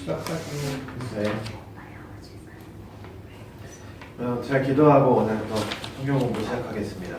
네. 제가 기도하고 오늘 또 성경 공부 시작하겠습니다.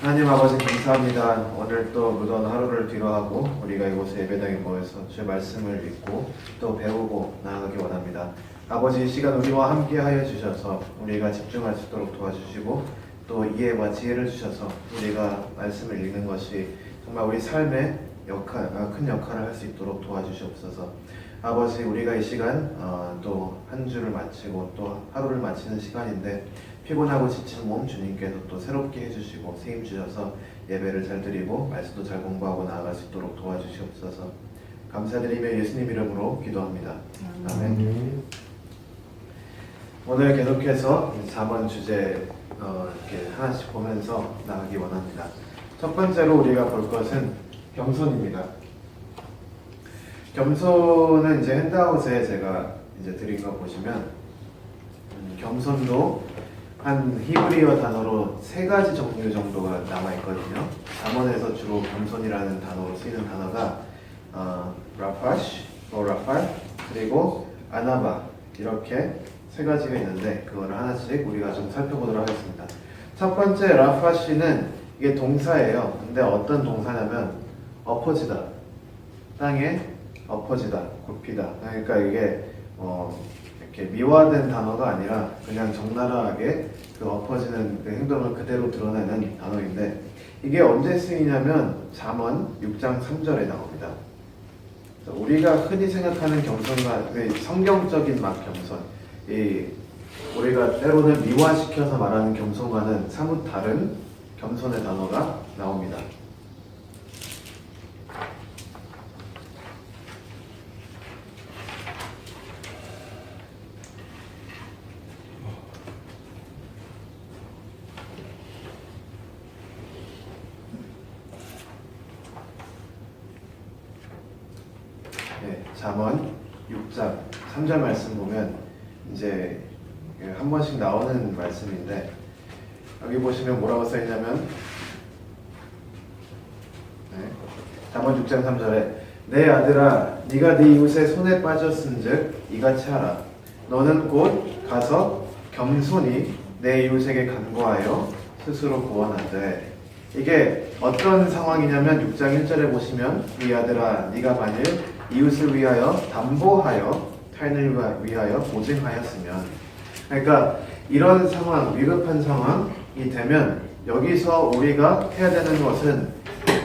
하나님 아버지 감사합니다. 오늘 또 무더운 하루를 뒤로하고 우리가 이곳에 예배당에 모여서 주의 말씀을 읽고 또 배우고 나아가기 원합니다. 아버지 이 시간 우리와 함께 하여 주셔서 우리가 집중할 수 있도록 도와주시고 또 이해와 지혜를 주셔서 우리가 말씀을 읽는 것이 정말 우리 삶의 큰 역할을 할 수 있도록 도와주시옵소서. 아버지 우리가 이 시간 또 한 주를 마치고 또 하루를 마치는 시간인데 피곤하고 지친 몸 주님께서 또 새롭게 해주시고 세임 주셔서 예배를 잘 드리고 말씀도 잘 공부하고 나아갈 수 있도록 도와주시옵소서. 감사드리며 예수님 이름으로 기도합니다. 아멘. 오늘 계속해서 잠언 주제 이렇게 하나씩 보면서 나가기 원합니다. 첫 번째로 우리가 볼 것은 겸손입니다. 겸손은 이제 핸드아웃에 제가 이제 드린 거 보시면 겸손도 한 히브리어 단어로 3가지 종류 정도가 나와 있거든요. 잠언에서 주로 겸손이라는 단어로 쓰이는 단어가 라파시, 라팔, 그리고 아나바 이렇게 3가지가 있는데 그거를 하나씩 우리가 좀 살펴보도록 하겠습니다. 첫 번째 라파시는 이게 동사예요. 근데 어떤 동사냐면 엎어지다, 땅에 엎어지다, 굽히다. 그러니까 이게 이렇게 미화된 단어가 아니라 그냥 적나라하게 그 엎어지는 그 행동을 그대로 드러내는 단어인데 이게 언제 쓰이냐면 잠언 6장 3절에 나옵니다. 우리가 흔히 생각하는 겸손과 성경적인 겸손, 우리가 때로는 미화시켜서 말하는 겸손과는 사뭇 다른 겸손의 단어가 나옵니다. 잠언 6장 3절 말씀 보면 이제 한 번씩 나오는 말씀인데 여기 보시면 뭐라고 써있냐면 잠언 6장 3절에 내 아들아 네가 네 이웃의 손에 빠졌은즉 이같이 하라. 너는 곧 가서 겸손히 내 이웃에게 간구하여 스스로 구원하되. 이게 어떤 상황이냐면 6장 1절에 보시면 이 아들아 네가 만일 이웃을 위하여 담보하여 타인을 위하여 보증하였으면, 그러니까 이런 상황, 위급한 상황이 되면 여기서 우리가 해야 되는 것은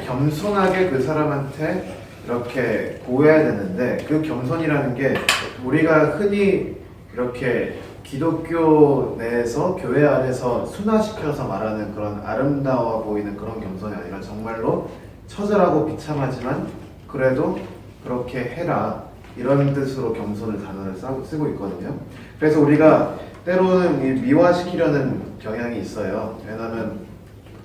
겸손하게 그 사람한테 이렇게 구해야 되는데 그 겸손이라는 게 우리가 흔히 이렇게 기독교 내에서 교회 안에서 순화시켜서 말하는 그런 아름다워 보이는 그런 겸손이 아니라 정말로 처절하고 비참하지만 그래도 그렇게 해라 이런 뜻으로 겸손을 단어를 쓰고 있거든요. 그래서 우리가 때로는 미화시키려는 경향이 있어요. 왜냐하면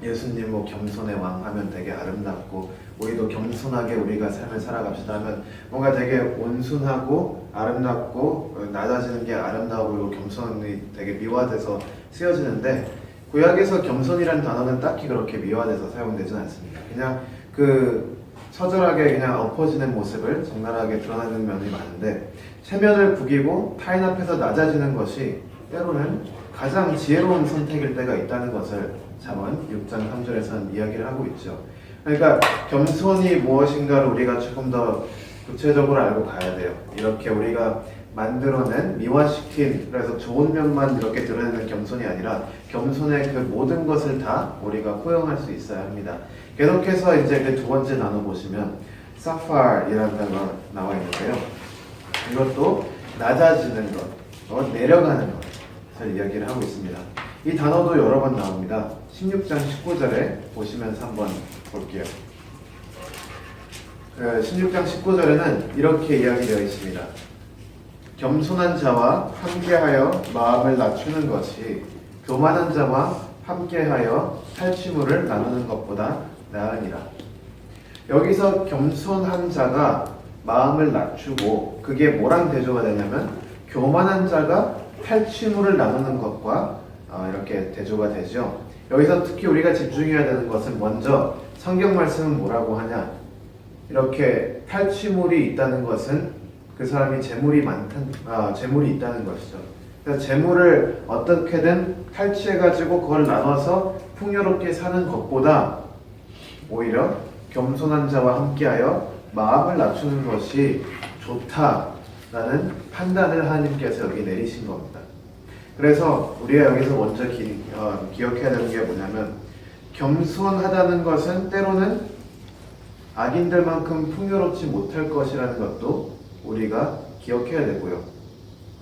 예수님 뭐 겸손의 왕 하면 되게 아름답고 우리도 겸손하게 우리가 삶을 살아갑시다 하면 뭔가 되게 온순하고 아름답고 낮아지는 게 아름다워 보이고 겸손이 되게 미화돼서 쓰여지는데 구약에서 겸손이라는 단어는 딱히 그렇게 미화돼서 사용되지는 않습니다. 그냥 그 처절하게 그냥 엎어지는 모습을 적나라하게 드러내는 면이 많은데 체면을 구기고 타인 앞에서 낮아지는 것이 때로는 가장 지혜로운 선택일 때가 있다는 것을 잠언 6장 3절에서는 이야기를 하고 있죠. 그러니까 겸손이 무엇인가를 우리가 조금 더 구체적으로 알고 가야 돼요. 이렇게 우리가 만들어낸 미화시킨 그래서 좋은 면만 이렇게 드러내는 겸손이 아니라 겸손의 그 모든 것을 다 우리가 포용할 수 있어야 합니다. 계속해서 이제 그 두 번째 나눠보시면 사파르이라는 단어가 나와 있는데요. 이것도 낮아지는 것, 내려가는 것을 이야기를 하고 있습니다. 이 단어도 여러 번 나옵니다. 16장 19절에 보시면서 한번 볼게요. 16장 19절에는 이렇게 이야기되어 있습니다. 겸손한 자와 함께하여 마음을 낮추는 것이 교만한 자와 함께하여 탈취물을 나누는 것보다 나으니라. 여기서 겸손한 자가 마음을 낮추고 그게 뭐랑 대조가 되냐면 교만한 자가 탈취물을 나누는 것과 이렇게 대조가 되죠. 여기서 특히 우리가 집중해야 되는 것은 먼저 성경 말씀은 뭐라고 하냐, 이렇게 탈취물이 있다는 것은 그 사람이 재물이 있다는 것이죠. 그러니까 재물을 어떻게든 탈취해가지고 그걸 나눠서 풍요롭게 사는 것보다 오히려 겸손한 자와 함께하여 마음을 낮추는 것이 좋다라는 판단을 하나님께서 여기 내리신 겁니다. 그래서 우리가 여기서 먼저 기억해야 되는 게 뭐냐면, 겸손하다는 것은 때로는 악인들만큼 풍요롭지 못할 것이라는 것도 우리가 기억해야 되고요.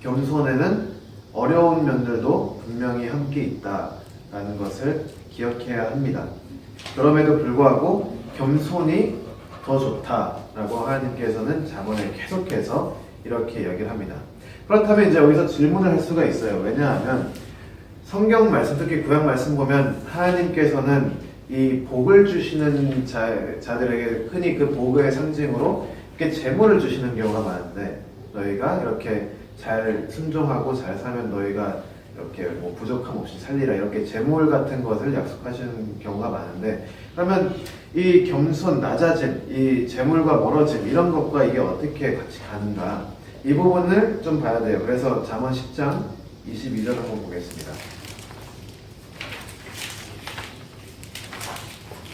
겸손에는 어려운 면들도 분명히 함께 있다라는 것을 기억해야 합니다. 그럼에도 불구하고 겸손이 더 좋다라고 하나님께서는 잠언에 계속해서 이렇게 이야기를 합니다. 그렇다면 이제 여기서 질문을 할 수가 있어요. 왜냐하면 성경 말씀, 특히 구약 말씀 보면 하나님께서는 이 복을 주시는 자들에게 흔히 그 복의 상징으로 이렇게 재물을 주시는 경우가 많은데, 너희가 이렇게 잘 순종하고 잘 살면 너희가 이렇게 뭐 부족함 없이 살리라, 이렇게 재물 같은 것을 약속하시는 경우가 많은데, 그러면 이 겸손, 낮아짐, 이 재물과 멀어짐, 이런 것과 이게 어떻게 같이 가는가, 이 부분을 좀 봐야 돼요. 그래서 잠언 10장 22절 한번 보겠습니다.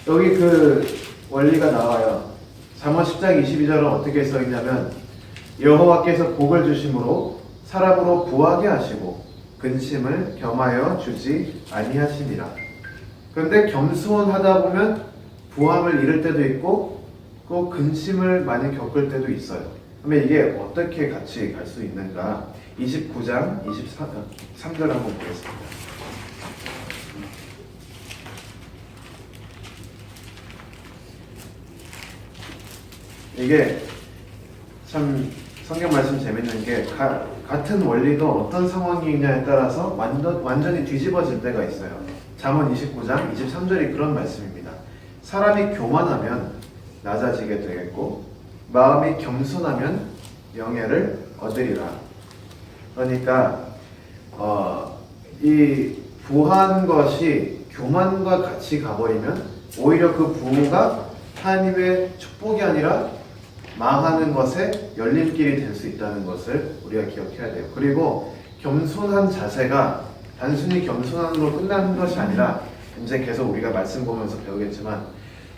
여기 그 원리가 나와요. 잠언 10장 22절은 어떻게 써있냐면, 여호와께서 복을 주심으로 사람으로 부하게 하시고 근심을 겸하여 주지 아니하심이라. 그런데 겸손하다 보면 부함을 잃을 때도 있고 또 근심을 많이 겪을 때도 있어요. 그러면 이게 어떻게 같이 갈 수 있는가? 29장 23절 한번 보겠습니다. 이게 참 성경 말씀 재밌는 게 같은 원리도 어떤 상황이냐에 따라서 완전히 뒤집어질 때가 있어요. 잠언 29장 23절이 그런 말씀입니다. 사람이 교만하면 낮아지게 되겠고 마음이 겸손하면 영예를 얻으리라. 그러니까 이 부한 것이 교만과 같이 가버리면 오히려 그 부가 하나님의 축복이 아니라 망하는 것에 열림길이 될 수 있다는 것을 우리가 기억해야 돼요. 그리고 겸손한 자세가 단순히 겸손함으로 끝나는 것이 아니라, 이제 계속 우리가 말씀 보면서 배우겠지만,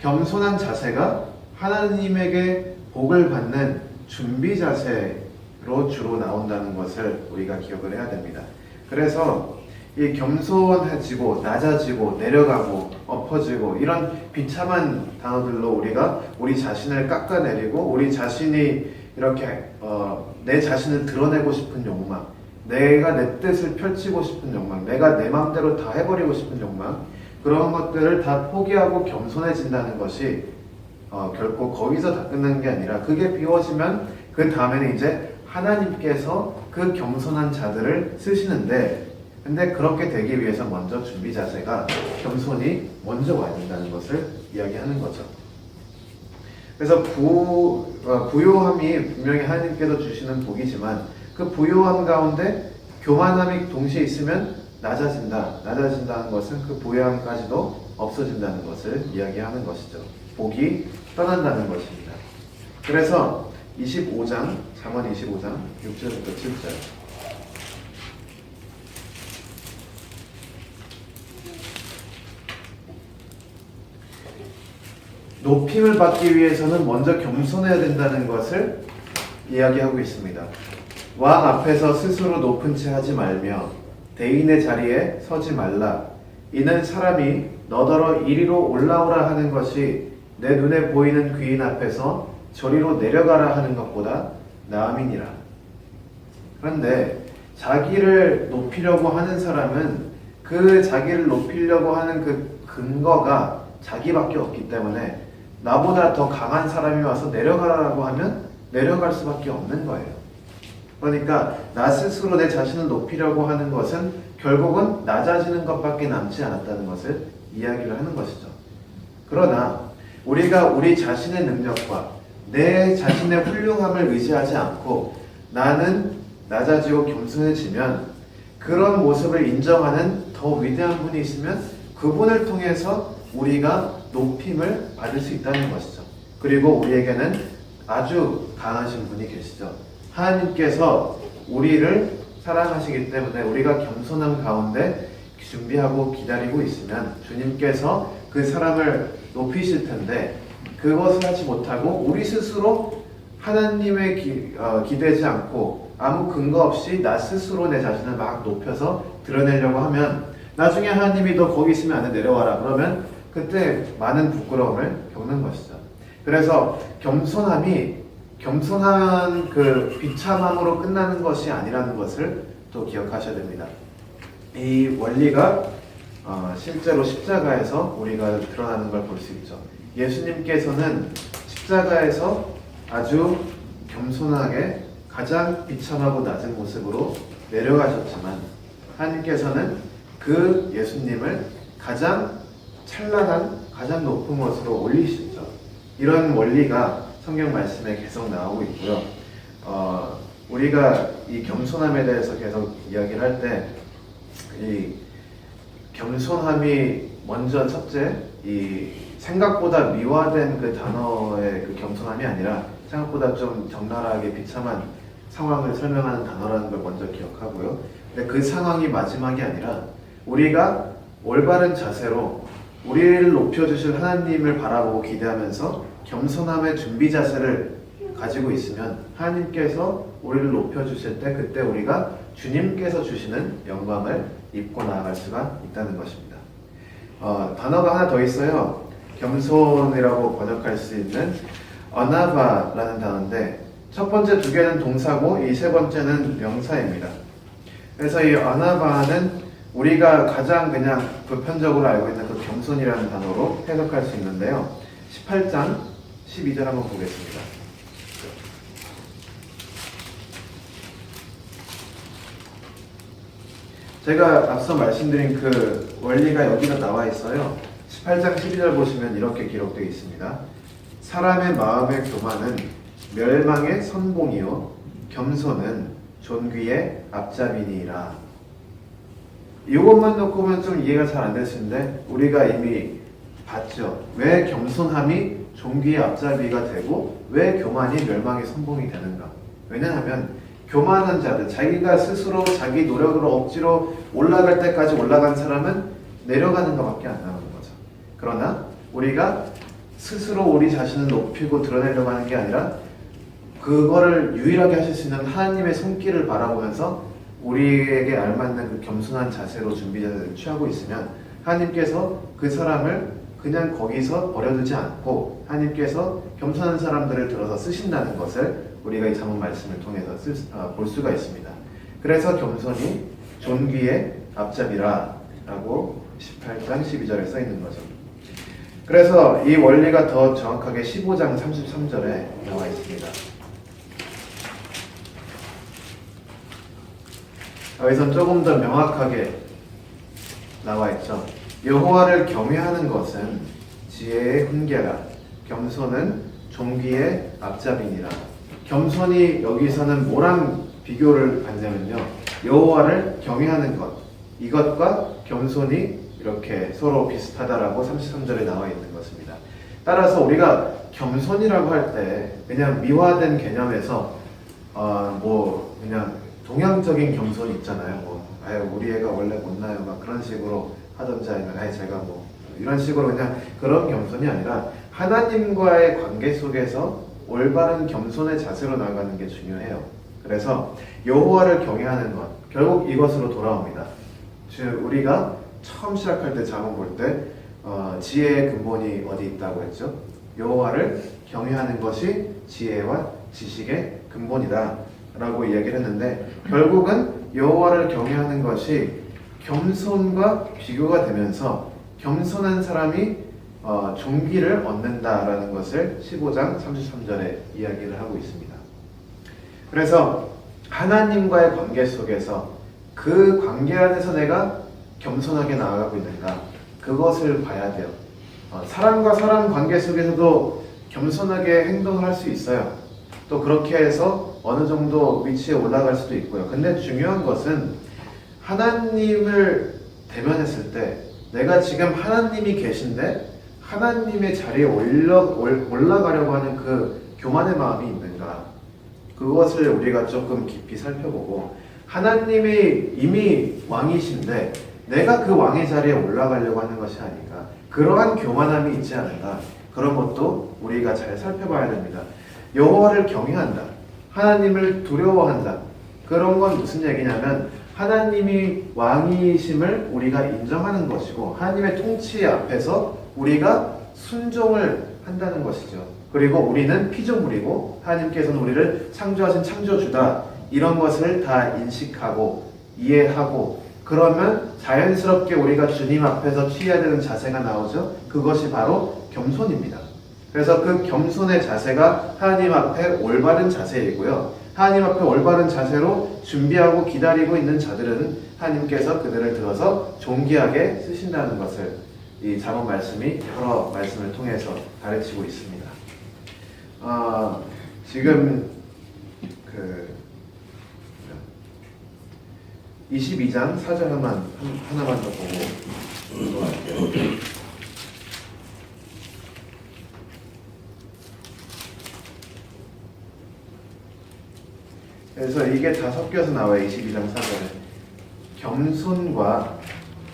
겸손한 자세가 하나님에게 복을 받는 준비 자세로 주로 나온다는 것을 우리가 기억을 해야 됩니다. 그래서 이 겸손해지고 낮아지고 내려가고 엎어지고 이런 비참한 단어들로 우리가 우리 자신을 깎아내리고 우리 자신이 이렇게 내 자신을 드러내고 싶은 욕망, 내가 내 뜻을 펼치고 싶은 욕망, 내가 내 마음대로 다 해버리고 싶은 욕망, 그런 것들을 다 포기하고 겸손해진다는 것이 결코 거기서 다 끝나는 게 아니라, 그게 비워지면 그 다음에는 이제 하나님께서 그 겸손한 자들을 쓰시는데, 근데 그렇게 되기 위해서 먼저 준비 자세가 겸손이 먼저 와야 된다는 것을 이야기하는 거죠. 그래서 부요함이 분명히 하나님께서 주시는 복이지만, 그 부요함 가운데 교만함이 동시에 있으면 낮아진다는 것은 그 부요함까지도 없어진다는 것을 이야기하는 것이죠. 복이 떠난다는 것입니다. 그래서 25장, 잠언 25장 6절부터 7절. 높임을 받기 위해서는 먼저 겸손해야 된다는 것을 이야기하고 있습니다. 왕 앞에서 스스로 높은 채 하지 말며 대인의 자리에 서지 말라. 이는 사람이 너더러 이리로 올라오라 하는 것이 내 눈에 보이는 귀인 앞에서 저리로 내려가라 하는 것보다 나음이니라. 그런데 자기를 높이려고 하는 사람은 그 자기를 높이려고 하는 그 근거가 자기밖에 없기 때문에 나보다 더 강한 사람이 와서 내려가라고 하면 내려갈 수밖에 없는 거예요. 그러니까 나 스스로 내 자신을 높이려고 하는 것은 결국은 낮아지는 것밖에 남지 않았다는 것을 이야기를 하는 것이죠. 그러나 우리가 우리 자신의 능력과 내 자신의 훌륭함을 의지하지 않고 나는 낮아지고 겸손해지면, 그런 모습을 인정하는 더 위대한 분이 있으면 그분을 통해서 우리가 높임을 받을 수 있다는 것이죠. 그리고 우리에게는 아주 강하신 분이 계시죠. 하나님께서 우리를 사랑하시기 때문에 우리가 겸손한 가운데 준비하고 기다리고 있으면 주님께서 그 사람을 높이실 텐데, 그것을 하지 못하고 우리 스스로 하나님의 기대지 않고 아무 근거 없이 나 스스로 내 자신을 막 높여서 드러내려고 하면 나중에 하나님이 너 거기 있으면 안 돼, 내려와라 그러면 그때 많은 부끄러움을 겪는 것이죠. 그래서 겸손한 그 비참함으로 끝나는 것이 아니라는 것을 또 기억하셔야 됩니다. 이 원리가 실제로 십자가에서 우리가 드러나는 걸 볼 수 있죠. 예수님께서는 십자가에서 아주 겸손하게 가장 비참하고 낮은 모습으로 내려가셨지만 하나님께서는 그 예수님을 가장 찬란한, 가장 높은 곳으로 올리시죠. 이런 원리가 성경 말씀에 계속 나오고 있고요. 우리가 이 겸손함에 대해서 계속 이야기를 할 때 이 겸손함이 먼저 첫째, 이 생각보다 미화된 그 단어의 그 겸손함이 아니라 생각보다 좀 적나라하게 비참한 상황을 설명하는 단어라는 걸 먼저 기억하고요. 근데 그 상황이 마지막이 아니라 우리가 올바른 자세로 우리를 높여주실 하나님을 바라보고 기대하면서 겸손함의 준비 자세를 가지고 있으면 하나님께서 우리를 높여주실 때 그때 우리가 주님께서 주시는 영광을 입고 나아갈 수가 있다는 것입니다. 단어가 하나 더 있어요. 겸손이라고 번역할 수 있는 어나바라는 단어인데 첫 번째 두 개는 동사고 이 세 번째는 명사입니다. 그래서 이 어나바는 우리가 가장 그냥 보편적으로 알고 있는 그 겸손이라는 단어로 해석할 수 있는데요. 18장 12절 한번 보겠습니다. 제가 앞서 말씀드린 그 원리가 여기가 나와 있어요. 18장 12절 보시면 이렇게 기록되어 있습니다. 사람의 마음의 교만은 멸망의 선봉이요 겸손은 존귀의 앞잡이니라. 이것만 놓고 보면 좀 이해가 잘 안 되시는데 우리가 이미 봤죠. 왜 겸손함이 존귀의 앞잡이가 되고 왜 교만이 멸망의 선봉이 되는가. 왜냐하면 교만한 자들, 자기가 스스로 자기 노력으로 억지로 올라갈 때까지 올라간 사람은 내려가는 것밖에 안 나오는 거죠. 그러나 우리가 스스로 우리 자신을 높이고 드러내려고 하는 게 아니라 그거를 유일하게 하실 수 있는 하나님의 손길을 바라보면서 우리에게 알맞는 그 겸손한 자세로 준비 자세를 취하고 있으면 하나님께서 그 사람을 그냥 거기서 버려두지 않고 하나님께서 겸손한 사람들을 들어서 쓰신다는 것을 우리가 이 잠언 말씀을 통해서 볼 수가 있습니다. 그래서 겸손이 존귀의 앞잡이라 라고 18장 12절에 써 있는 거죠. 그래서 이 원리가 더 정확하게 15장 33절에 나와 있습니다. 여기서 조금 더 명확하게 나와 있죠. 여호와를 경외하는 것은 지혜의 훈계라. 겸손은 존귀의 앞잡이니라. 겸손이 여기서는 뭐랑 비교를 받냐면요. 여호와를 경외하는 것. 이것과 겸손이 이렇게 서로 비슷하다라고 33절에 나와 있는 것입니다. 따라서 우리가 겸손이라고 할 때 그냥 미화된 개념에서 그냥 동양적인 겸손이 있잖아요. 우리 애가 원래 못나요. 막 그런 식으로 하던지 아니면 제가 이런 식으로 그냥 그런 겸손이 아니라 하나님과의 관계 속에서 올바른 겸손의 자세로 나아가는 게 중요해요. 그래서 여호와를 경외하는 것, 결국 이것으로 돌아옵니다. 즉 우리가 처음 시작할 때 잠언 볼 때 지혜의 근본이 어디 있다고 했죠? 여호와를 경외하는 것이 지혜와 지식의 근본이다 라고 이야기를 했는데 결국은 여호와를 경외하는 것이 겸손과 비교가 되면서 겸손한 사람이 존귀를 얻는다라는 것을 15장 33절에 이야기를 하고 있습니다. 그래서 하나님과의 관계 속에서 그 관계 안에서 내가 겸손하게 나아가고 있는가, 그것을 봐야 돼요. 사람과 사람 관계 속에서도 겸손하게 행동을 할 수 있어요. 또 그렇게 해서 어느 정도 위치에 올라갈 수도 있고요. 근데 중요한 것은 하나님을 대면했을 때 내가 지금 하나님이 계신데 하나님의 자리에 올라가려고 하는 그 교만의 마음이 있는가, 그것을 우리가 조금 깊이 살펴보고, 하나님이 이미 왕이신데 내가 그 왕의 자리에 올라가려고 하는 것이 아닌가, 그러한 교만함이 있지 않은가, 그런 것도 우리가 잘 살펴봐야 됩니다. 여호와를 경외한다, 하나님을 두려워한다, 그런 건 무슨 얘기냐면 하나님이 왕이심을 우리가 인정하는 것이고 하나님의 통치 앞에서 우리가 순종을 한다는 것이죠. 그리고 우리는 피조물이고 하나님께서는 우리를 창조하신 창조주다, 이런 것을 다 인식하고 이해하고, 그러면 자연스럽게 우리가 주님 앞에서 취해야 되는 자세가 나오죠. 그것이 바로 겸손입니다. 그래서 그 겸손의 자세가 하나님 앞에 올바른 자세이고요, 하나님 앞에 올바른 자세로 준비하고 기다리고 있는 자들은 하나님께서 그들을 들어서 존귀하게 쓰신다는 것을 이 잠언 말씀이 여러 말씀을 통해서 가르치고 있습니다. 지금 22장 4절 하나만 더 보고 넘어갈게요. 그래서 이게 다 섞여서 나와요. 22장 4절에 겸손과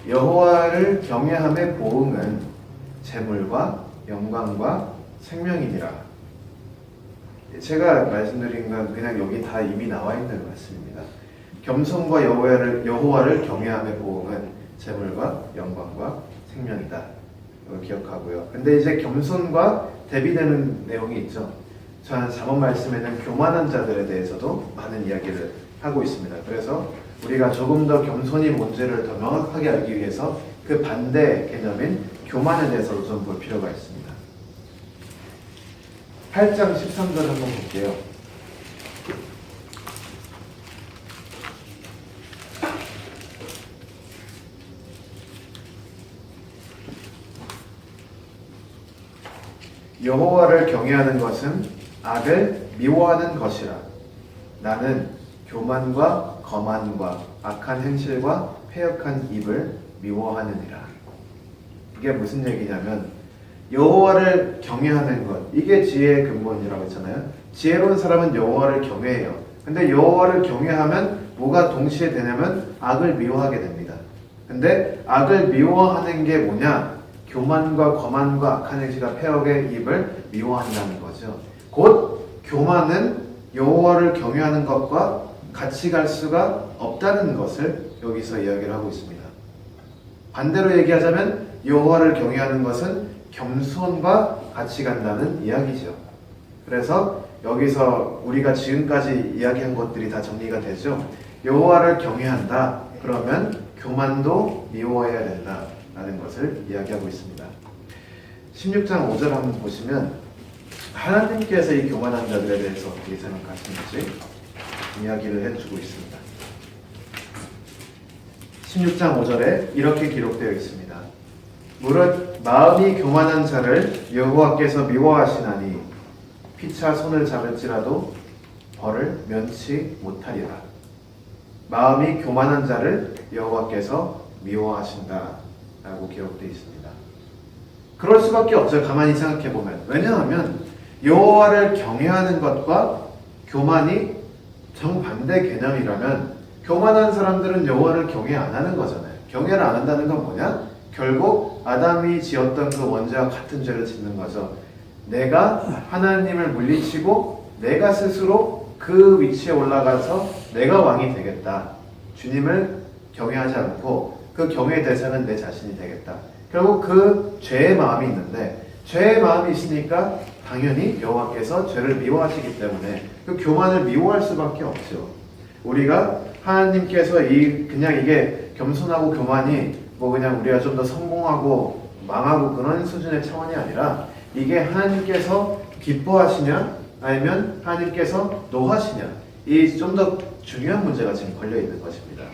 여호와를 경외함의 보응은 재물과 영광과 생명이니라. 제가 말씀드린 건 그냥 여기 다 이미 나와 있는 말씀입니다. 겸손과 여호와를 경외함의 보응은 재물과 영광과 생명이다. 이걸 기억하고요. 근데 이제 겸손과 대비되는 내용이 있죠. 저는 잠언 말씀에는 교만한 자들에 대해서도 많은 이야기를 하고 있습니다. 그래서 우리가 조금 더 겸손이 뭔지를 더 명확하게 알기 위해서 그 반대 개념인 교만에 대해서도 좀 볼 필요가 있습니다. 8장 13절 한번 볼게요. 여호와를 경외하는 것은 악을 미워하는 것이라. 나는 교만과 거만과 악한 행실과 패역한 입을 미워하느니라. 이게 무슨 얘기냐면 여호와를 경외하는 것, 이게 지혜의 근본이라고 했잖아요. 지혜로운 사람은 여호와를 경외해요. 근데 여호와를 경외하면 뭐가 동시에 되냐면 악을 미워하게 됩니다. 근데 악을 미워하는 게 뭐냐? 교만과 거만과 악한 행실과 패역의 입을 미워한다는 거죠. 곧 교만은 여호와를 경외하는 것과 같이 갈 수가 없다는 것을 여기서 이야기를 하고 있습니다. 반대로 얘기하자면 여호와를 경외하는 것은 겸손과 같이 간다는 이야기죠. 그래서 여기서 우리가 지금까지 이야기한 것들이 다 정리가 되죠. 여호와를 경외한다, 그러면 교만도 미워해야 된다라는 것을 이야기하고 있습니다. 16장 5절 한번 보시면 하나님께서 이 교만한 자들에 대해서 어떻게 생각하시는지 이야기를 해주고 있습니다. 16장 5절에 이렇게 기록되어 있습니다. 무릇 마음이 교만한 자를 여호와께서 미워하시나니 피차 손을 잡을지라도 벌을 면치 못하리라. 마음이 교만한 자를 여호와께서 미워하신다 라고 기록되어 있습니다. 그럴 수밖에 없어요. 가만히 생각해 보면. 왜냐하면 여호와를 경외하는 것과 교만이 정반대 개념이라면 교만한 사람들은 여호와를 경외 안 하는 거잖아요. 경외를 안 한다는 건 뭐냐? 결국 아담이 지었던 그 원죄와 같은 죄를 짓는 거죠. 내가 하나님을 물리치고 내가 스스로 그 위치에 올라가서 내가 왕이 되겠다. 주님을 경외하지 않고 그 경외의 대상은 내 자신이 되겠다. 결국 그 죄의 마음이 있는데, 죄의 마음이 있으니까 당연히 여호와께서 죄를 미워하시기 때문에 그 교만을 미워할 수밖에 없죠. 우리가 하나님께서 그냥 이게 겸손하고 교만이 그냥 우리가 좀 더 성공하고 망하고 그런 수준의 차원이 아니라, 이게 하나님께서 기뻐하시냐 아니면 하나님께서 노하시냐, 이 좀 더 중요한 문제가 지금 걸려 있는 것입니다.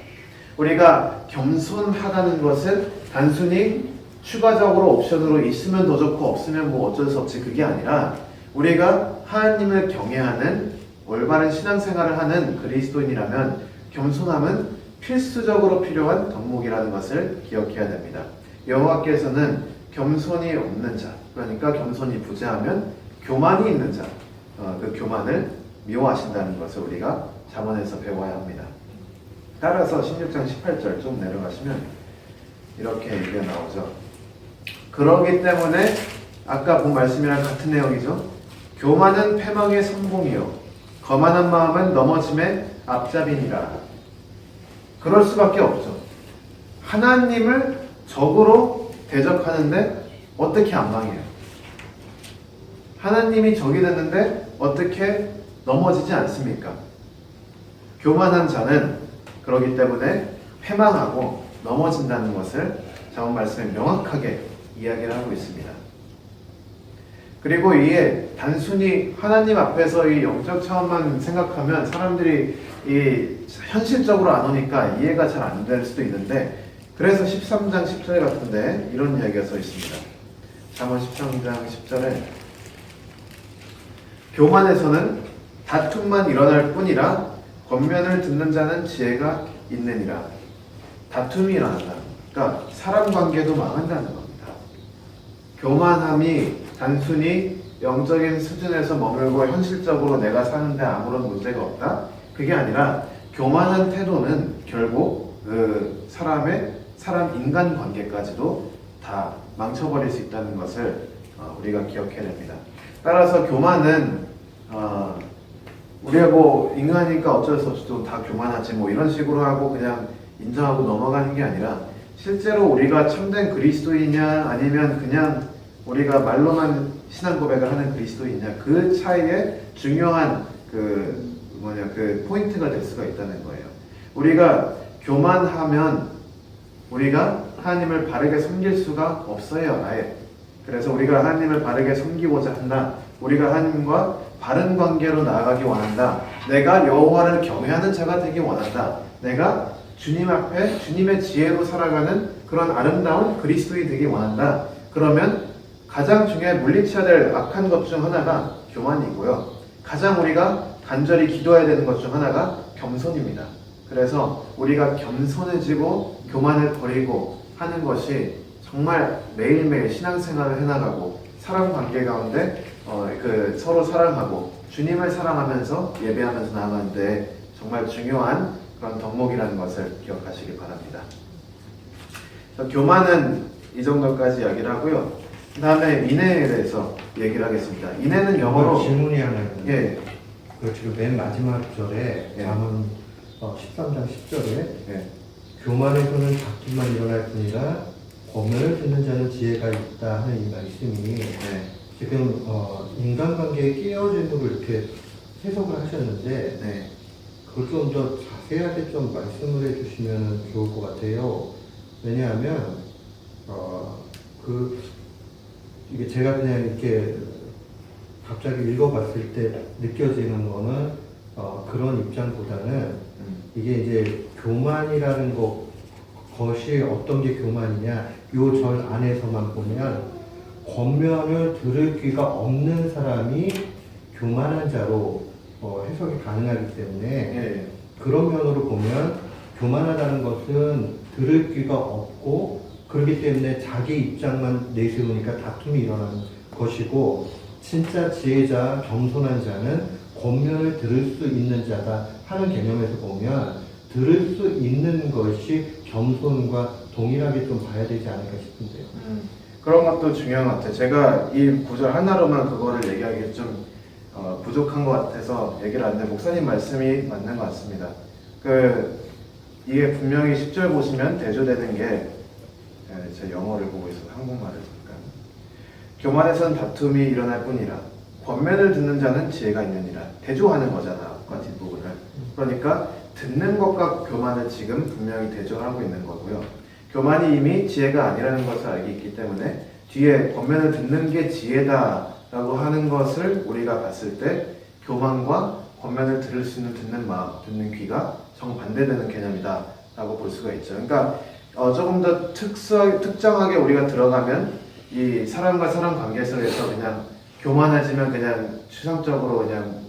우리가 겸손하다는 것은 단순히 추가적으로 옵션으로 있으면 더 좋고 없으면 어쩔 수 없지, 그게 아니라 우리가 하나님을 경외하는 올바른 신앙생활을 하는 그리스도인이라면 겸손함은 필수적으로 필요한 덕목이라는 것을 기억해야 됩니다. 여호와께서는 겸손이 없는 자, 그러니까 겸손이 부재하면 교만이 있는 자, 그 교만을 미워하신다는 것을 우리가 잠언에서 배워야 합니다. 따라서 16장 18절 좀 내려가시면 이렇게 얘기가 나오죠. 그러기 때문에 아까 본 말씀이랑 같은 내용이죠. 교만은 패망의 선봉이요 거만한 마음은 넘어짐의 앞잡이니라. 그럴 수밖에 없죠. 하나님을 적으로 대적하는데 어떻게 안 망해요? 하나님이 적이 됐는데 어떻게 넘어지지 않습니까? 교만한 자는 그러기 때문에 패망하고 넘어진다는 것을 잠언 말씀에 명확하게 이야기를 하고 있습니다. 그리고 이게 단순히 하나님 앞에서 이 영적 차원만 생각하면 사람들이 이 현실적으로 안 오니까 이해가 잘 안 될 수도 있는데, 그래서 13장 10절 같은데 이런 이야기가 써 있습니다. 잠언 13장 10절에 교만에서는 다툼만 일어날 뿐이라 권면을 듣는 자는 지혜가 있느니라. 다툼이 일어난다. 그러니까 사람 관계도 망한다는 겁니다. 교만함이 단순히 영적인 수준에서 머물고 현실적으로 내가 사는데 아무런 문제가 없다? 그게 아니라 교만한 태도는 결국 그 사람 인간 관계까지도 다 망쳐버릴 수 있다는 것을 우리가 기억해야 됩니다. 따라서 교만은 우리가 뭐 인간이니까 어쩔 수 없이 또 다 교만하지 뭐 이런 식으로 하고 그냥 인정하고 넘어가는 게 아니라, 실제로 우리가 참된 그리스도이냐 아니면 그냥 우리가 말로만 신앙 고백을 하는 그리스도이냐, 그 차이에 중요한 그 포인트가 될 수가 있다는 거예요. 우리가 교만하면 우리가 하나님을 바르게 섬길 수가 없어요, 아예. 그래서 우리가 하나님을 바르게 섬기고자 한다. 우리가 하나님과 바른 관계로 나아가기 원한다. 내가 여호와를 경외하는 자가 되기 원한다. 내가 주님 앞에 주님의 지혜로 살아가는 그런 아름다운 그리스도인이 되기 원한다. 그러면 가장 중요해 물리쳐야 될 악한 것 중 하나가 교만이고요. 가장 우리가 간절히 기도해야 되는 것 중 하나가 겸손입니다. 그래서 우리가 겸손해지고 교만을 버리고 하는 것이 정말 매일매일 신앙생활을 해나가고 사람 관계 가운데 서로 사랑하고 주님을 사랑하면서 예배하면서 나아가는데 정말 중요한 그런 덕목이라는 것을 기억하시기 바랍니다. 교만은 이 정도까지 이야기를 하고요. 그 다음에 인애에 대해서 얘기를 하겠습니다. 인애는 영어로 질문이 하나 있는데, 예. 그 지금 맨 마지막 절에 예. 잠언 13장 10절에 예. 교만에서는 다툼만 일어날 뿐이라 권면을 듣는 자는 지혜가 있다 하는 이 말씀이 네. 지금 인간관계의 끼어짐으로 이렇게 해석을 하셨는데, 네. 그걸 좀 더 자세하게 좀 말씀을 해주시면 좋을 것 같아요. 왜냐하면 이게 제가 그냥 이렇게 갑자기 읽어봤을 때 느껴지는 거는 그런 입장보다는 이게 이제 교만이라는 것이 어떤 게 교만이냐, 요 절 안에서만 보면 권면을 들을 귀가 없는 사람이 교만한 자로 해석이 가능하기 때문에 예. 그런 면으로 보면 교만하다는 것은 들을 귀가 없고, 그렇기 때문에 자기 입장만 내세우니까 다툼이 일어나는 것이고, 진짜 지혜자, 겸손한 자는 권면을 들을 수 있는 자다 하는 개념에서 보면 들을 수 있는 것이 겸손과 동일하게 좀 봐야 되지 않을까 싶은데요. 그런 것도 중요한 것 같아요. 제가 이 구절 하나로만 그거를 얘기하기 좀 부족한 것 같아서 얘기를 안 했는데, 목사님 말씀이 맞는 것 같습니다. 이게 분명히 10절 보시면 대조되는 게, 제 영어를 보고 있어서 한국말을 잠깐. 교만에서는 다툼이 일어날 뿐이라 권면을 듣는 자는 지혜가 있느니라. 대조하는 거잖아, 앞과 뒷부분을. 그러니까 듣는 것과 교만을 지금 분명히 대조하고 있는 거고요. 교만이 이미 지혜가 아니라는 것을 알고 있기 때문에 뒤에 권면을 듣는 게 지혜다라고 하는 것을 우리가 봤을 때 교만과 권면을 들을 수 있는 듣는 마음, 듣는 귀가 정반대되는 개념이다라고 볼 수가 있죠. 그러니까 조금 더 특정하게 우리가 들어가면 이 사람과 사람 관계 속에서 그냥 교만해지면 그냥 추상적으로 그냥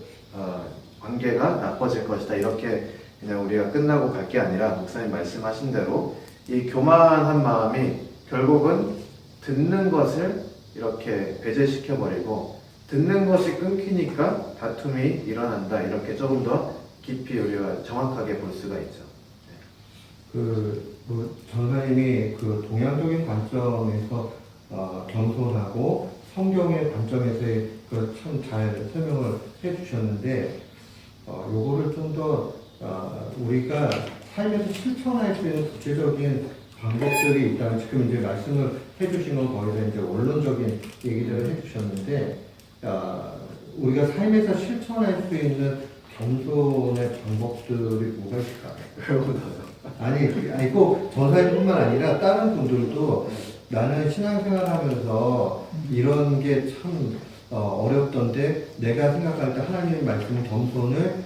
관계가 나빠질 것이다, 이렇게 그냥 우리가 끝나고 갈 게 아니라, 목사님 말씀하신 대로 이 교만한 마음이 결국은 듣는 것을 이렇게 배제시켜버리고 듣는 것이 끊기니까 다툼이 일어난다. 이렇게 조금 더 깊이 우리가 정확하게 볼 수가 있죠. 뭐 전사님이 그 동양적인 관점에서 겸손하고 성경의 관점에서의 참 잘 설명을 해주셨는데 요거를 좀 더 우리가 삶에서 실천할 수 있는 구체적인 방법들이 있다면 지금 이제 말씀을 해주신 건 거의 다 이제 원론적인 얘기들을 해주셨는데 우리가 삶에서 실천할 수 있는 겸손의 방법들이 뭐가 있을까요? 아니 꼭 전사님뿐만 아니라 다른 분들도 나는 신앙생활 하면서 이런 게 참 어렵던데 내가 생각할 때 하나님의 말씀 겸손을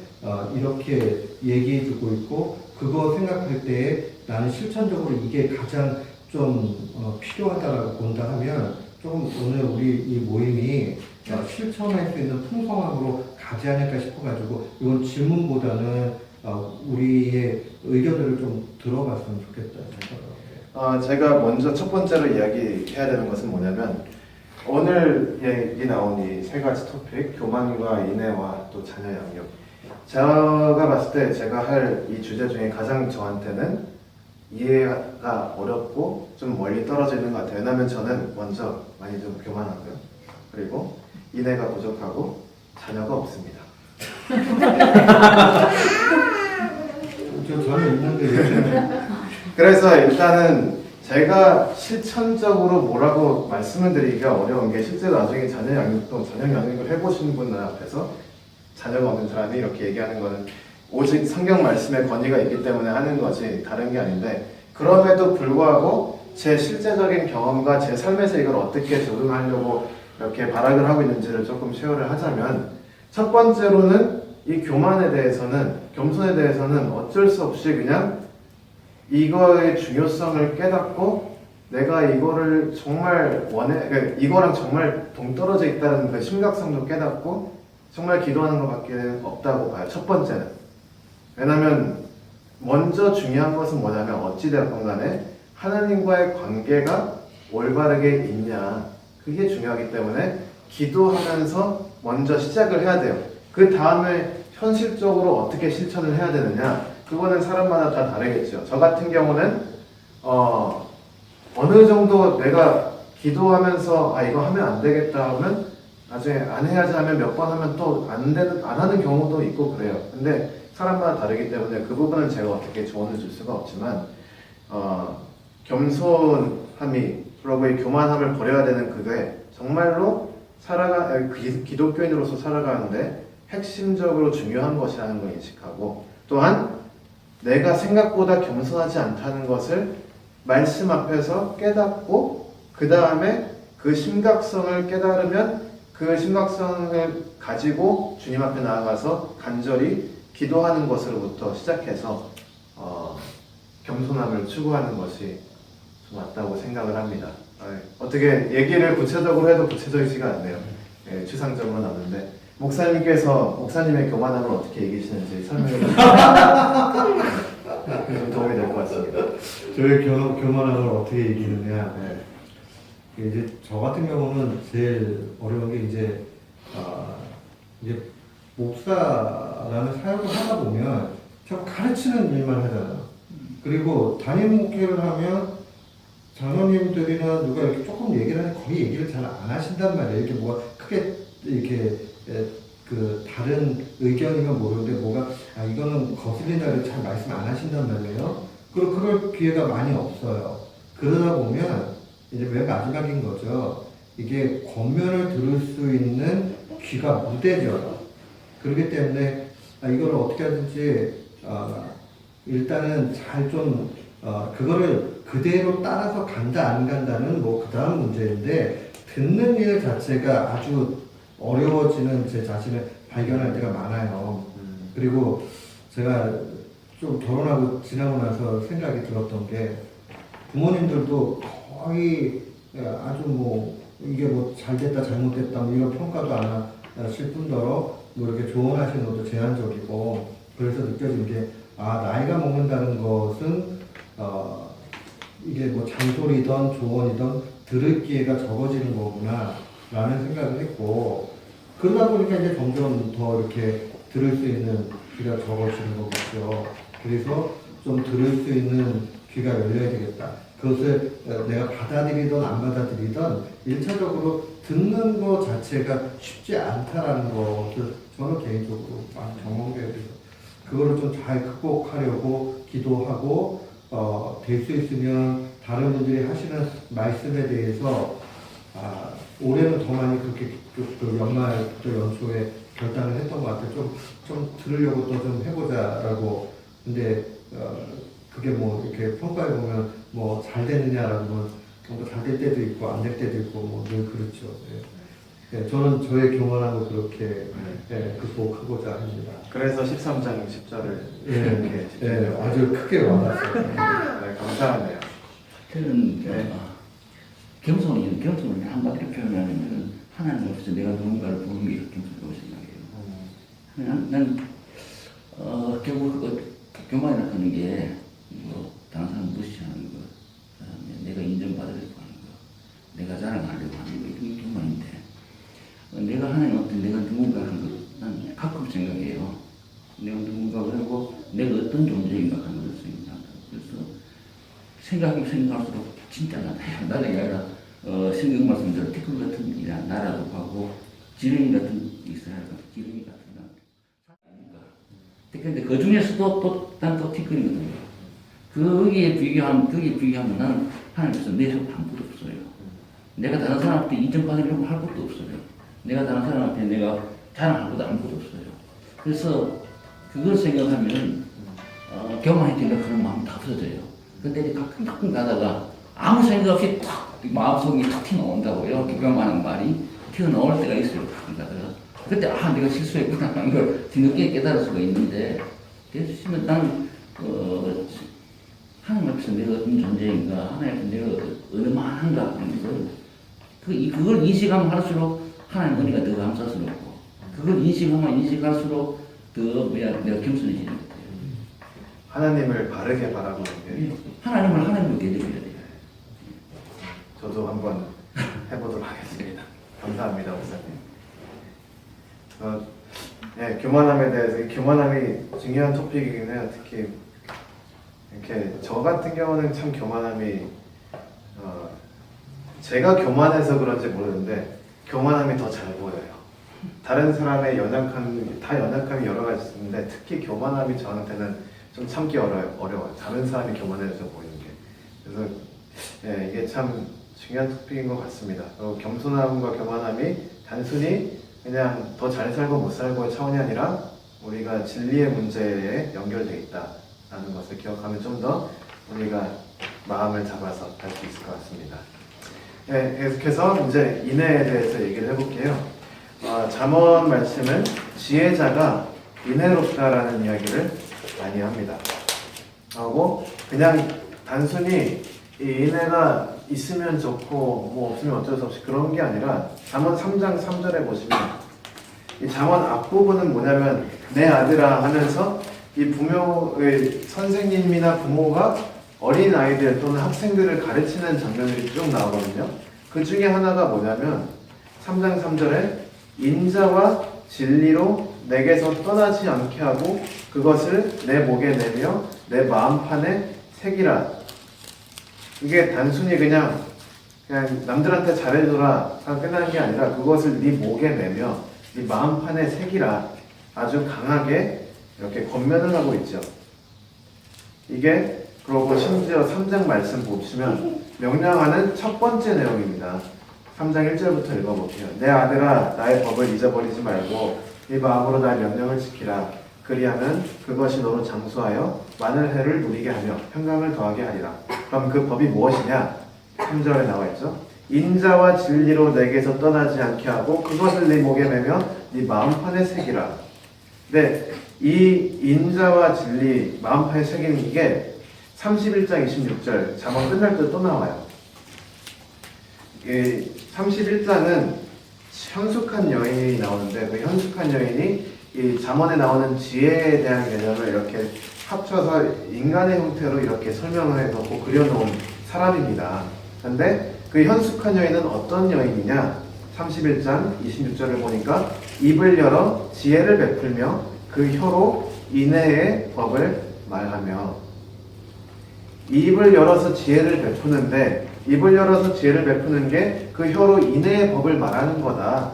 이렇게 얘기해 주고 있고 그거 생각할 때에 나는 실천적으로 이게 가장 좀 필요하다라고 본다 하면 조금 오늘 우리 이 모임이 실천할 수 있는 풍성함으로 가지 않을까 싶어가지고 이건 질문보다는 우리의 의견들을 좀 들어봤으면 좋겠다. 제가 먼저 첫 번째로 이야기해야 되는 것은 뭐냐면 오늘 얘기 나온 이 세 가지 토픽, 교만과 인애와 또 자녀 양육. 제가 봤을 때 제가 할 이 주제 중에 가장 저한테는 이해가 어렵고 좀 멀리 떨어져 있는 것 같아요. 왜냐하면 저는 먼저 많이 좀 교만하고요. 그리고 인애가 부족하고 자녀가 없습니다. 저는 있는데 그래서 일단은 제가 실천적으로 뭐라고 말씀을 드리기가 어려운 게 실제로 나중에 자녀 양육을 해보신 분들 앞에서 자녀가 없는 사람이 이렇게 얘기하는 거는 오직 성경 말씀에 권위가 있기 때문에 하는 거지 다른 게 아닌데 그럼에도 불구하고 제 실제적인 경험과 제 삶에서 이걸 어떻게 적응하려고 이렇게 발악을 하고 있는지를 조금 쉐어를 하자면 첫 번째로는 이 교만에 대해서는 겸손에 대해서는 어쩔 수 없이 그냥 이거의 중요성을 깨닫고 내가 이거를 정말 이거랑 정말 동떨어져 있다는 그 심각성도 깨닫고 정말 기도하는 것밖에 없다고 봐요. 첫 번째는. 왜냐하면 먼저 중요한 것은 뭐냐면 어찌되었건 간에 하나님과의 관계가 올바르게 있냐 그게 중요하기 때문에 기도하면서 먼저 시작을 해야 돼요. 그 다음에 현실적으로 어떻게 실천을 해야 되느냐 그거는 사람마다 다 다르겠죠. 저 같은 경우는 어느 정도 내가 기도하면서 이거 하면 안 되겠다 하면 나중에 안 해야지 하면 몇 번 하면 또 안 하는 경우도 있고 그래요. 근데 사람마다 다르기 때문에 그 부분은 제가 어떻게 조언을 줄 수가 없지만 겸손함이 그리고 이 교만함을 버려야 되는 그게 정말로 기독교인으로서 살아가는데 핵심적으로 중요한 것이라는 걸 인식하고 또한 내가 생각보다 겸손하지 않다는 것을 말씀 앞에서 깨닫고 그 다음에 그 심각성을 깨달으면 그 심각성을 가지고 주님 앞에 나아가서 간절히 기도하는 것으로부터 시작해서 겸손함을 추구하는 것이 맞다고 생각을 합니다. 어떻게 얘기를 구체적으로 해도 구체적이지가 않네요. 추상적으로 나오는데 목사님의 교만함을 어떻게 얘기하시는지 설명해 주시면 좀 도움이 될 것 같습니다. 저의 교만함을 어떻게 이기느냐. 이제 저 같은 경우는 제일 어려운 게 이제 목사라는 사역을 하다 보면 자꾸 가르치는 일만 하잖아요. 그리고 담임 목회를 하면 장로님들이나 누가 이렇게 조금 얘기를 하면 거의 얘기를 잘 안 하신단 말이에요. 이렇게 뭐가 크게 이렇게 그 다른 의견이면 모르는데 뭐가 이거는 거슬린다고 잘 말씀 안 하신단 말이에요. 그리고 그럴 기회가 많이 없어요. 그러다 보면 이제 맨 마지막인 거죠. 이게 권면을 들을 수 있는 귀가 무뎌져요. 그렇기 때문에 이거를 어떻게 하든지 일단은 잘 좀 그거를 그대로 따라서 간다 안 간다는 뭐 그 다음 문제인데 듣는 일 자체가 아주 어려워지는 제 자신을 발견할 때가 많아요. 그리고 제가 좀 결혼하고 지나고 나서 생각이 들었던 게 부모님들도 거의 아주 뭐 이게 뭐 잘됐다 잘못됐다 뭐 이런 평가도 안 하실 뿐더러 뭐 이렇게 조언하시는 것도 제한적이고 그래서 느껴진 게 나이가 먹는다는 것은 이게 뭐 잔소리든 조언이든 들을 기회가 적어지는 거구나 라는 생각을 했고 그러다 보니까 이제 점점 더 이렇게 들을 수 있는 귀가 적어지는 거겠죠. 그래서 좀 들을 수 있는 귀가 열려야 되겠다. 그것을 내가 받아들이든 안 받아들이든 1차적으로 듣는 것 자체가 쉽지 않다라는 것을 저는 개인적으로 많이 경험해야 돼서 그거를 좀 잘 극복하려고 기도하고 될 수 있으면 다른 분들이 하시는 말씀에 대해서 올해는 더 많이 그렇게 그 연말 또 연초에 결단을 했던 것 같아요. 좀 들으려고 또 좀 해보자라고. 근데 그게 뭐 이렇게 평가해 보면 뭐 잘 되느냐라는 건 잘 될 때도 있고 안 될 때도 있고 뭐 늘 그렇죠. 예. 예, 저는 저의 교만함을 그렇게 극복하고자 합니다. 그래서 13장 10절을 예, 이렇게 예, 아주 크게 와닿았어요. 네, 감사하네요. 저는 네. 겸손을 한마디로 표현하면 하나님 앞에서 내가 누군가를 보는 게 겸손이라고 생각해요. 난 결국 교만이라고 하는 게 뭐 다른 사람 무시하는 거, 그다음에 내가 인정받으려고 하는 거, 내가 자랑하려고 하는 거 이런 게 교만인데 내가 하나님 앞에 내가 누군가 하는 거 난 가끔 생각해요. 내가 누군가 그리고 내가 어떤 존재인가 하는 것을 생각한다. 그래서 생각할수록 진짜 나라가 아니라 성경 말씀대로 티끌 같은 나라도 하고 지렁이 같은 이스라엘 같은 지렁이 같은 나라. 근데 그 중에서도 난또 티끌이거든요. 거기에 비교하면 나는 하나님께서 내 손 아무것도 없어요. 내가 다른 사람한테 인정받으려고 할 것도 없어요. 내가 다른 사람한테 내가 자랑할 것도 아무것도 없어요. 그래서 그걸 생각하면 교만해지는 그런 마음이 다 없어져요. 근데 가끔 가다가 아무 생각 없이 탁 마음속이 탁 튀어나온다고요. 교만한 말이 튀어나올 때가 있어요. 가끔 가다가 그때 내가 실수했구나 하는 걸 뒤늦게 깨달을 수가 있는데 그래서 나는 하나님 앞에서 내가 어떤 존재인가 하나님 앞에서 내가 얼마한가 하는 그걸 인식하면 할수록 하나님 은혜가 더 감사스럽고 그걸 인식할수록 더 내가 겸손해지는 것 같아요. 하나님을 바르게 바라보는 게 하나님을 대접해야 돼요. 저도 한번 해보도록 하겠습니다. 감사합니다, 목사님. 네, 교만함에 대해서 교만함이 중요한 토픽이긴 해요. 특히 이렇게 저 같은 경우는 참 교만함이 제가 교만해서 그런지 모르는데 교만함이 더 잘 보여요. 다른 사람의 연약함이 여러 가지 있는데 특히 교만함이 저한테는 좀 참기 어려워요. 다른 사람이 교만해져 보이는 게. 그래서 이게 참 중요한 토픽인 것 같습니다. 겸손함과 교만함이 단순히 그냥 더 잘 살고 못 살고의 차원이 아니라 우리가 진리의 문제에 연결되어 있다는 것을 기억하면 좀 더 우리가 마음을 잡아서 갈 수 있을 것 같습니다. 계속해서 이제 인애에 대해서 얘기를 해볼게요. 잠언 말씀은 지혜자가 인애롭다라는 이야기를 많이 합니다. 하고 그냥 단순히 이 인애가 있으면 좋고 뭐 없으면 어쩔 수 없이 그런 게 아니라 잠언 3장 3절에 보시면 이 잠언 앞부분은 뭐냐면 내 아들아 하면서 이 부모의 선생님이나 부모가 어린 아이들 또는 학생들을 가르치는 장면들이 쭉 나오거든요. 그 중에 하나가 뭐냐면 3장 3절에 인자와 진리로 내게서 떠나지 않게 하고 그것을 내 목에 내며 내 마음판에 새기라. 이게 단순히 그냥 남들한테 잘해줘라 끝나는 게 아니라 그것을 네 목에 내며 네 마음판에 새기라. 아주 강하게 이렇게 권면을 하고 있죠. 이게 그러고 심지어 3장 말씀 보시면 명령하는 첫 번째 내용입니다. 3장 1절부터 읽어볼게요. 내 아들아 나의 법을 잊어버리지 말고 네 마음으로 나의 명령을 지키라. 그리하면 그것이 너로 장수하여 많은 해를 누리게 하며 평강을 더하게 하리라. 그럼 그 법이 무엇이냐? 3절에 나와 있죠. 인자와 진리로 내게서 떠나지 않게 하고 그것을 네 목에 매며 네 마음판에 새기라. 네, 이 인자와 진리 마음판에 새기는 이게 31장 26절 잠언 끝날 때 또 나와요. 31장은 현숙한 여인이 나오는데 그 현숙한 여인이 이 잠언에 나오는 지혜에 대한 개념을 이렇게 합쳐서 인간의 형태로 이렇게 설명을 해놓고 그려놓은 사람입니다. 그런데 그 현숙한 여인은 어떤 여인이냐? 31장 26절을 보니까 입을 열어 지혜를 베풀며 그 혀로 인애의 법을 말하며, 입을 열어서 지혜를 베푸는데, 입을 열어서 지혜를 베푸는 게 그 혀로 인애의 법을 말하는 거다.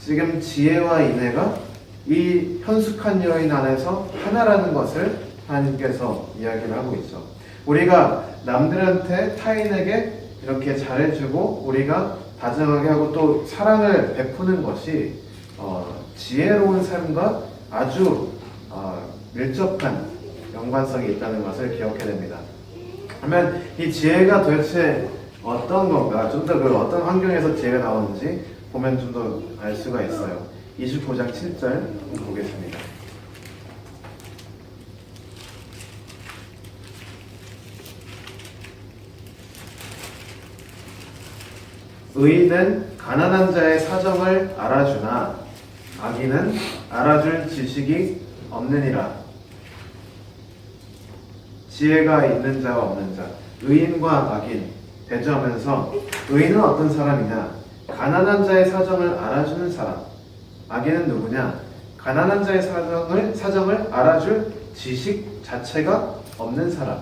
지금 지혜와 인애가 이 현숙한 여인 안에서 하나라는 것을 하나님께서 이야기를 하고 있죠. 우리가 남들한테 타인에게 이렇게 잘해주고 우리가 다정하게 하고 또 사랑을 베푸는 것이 지혜로운 삶과 아주 밀접한 연관성이 있다는 것을 기억해야 됩니다. 그러면 이 지혜가 도대체 어떤 건가, 좀 더 그 어떤 환경에서 지혜가 나오는지 보면 좀 더 알 수가 있어요. 29장 7절 보겠습니다. 의인은 가난한 자의 사정을 알아주나 악인은 알아줄 지식이 없느니라. 지혜가 있는 자와 없는 자, 의인과 악인 대조하면서, 의인은 어떤 사람이냐? 가난한 자의 사정을 알아주는 사람. 악인은 누구냐? 가난한 자의 사정을 알아줄 지식 자체가 없는 사람.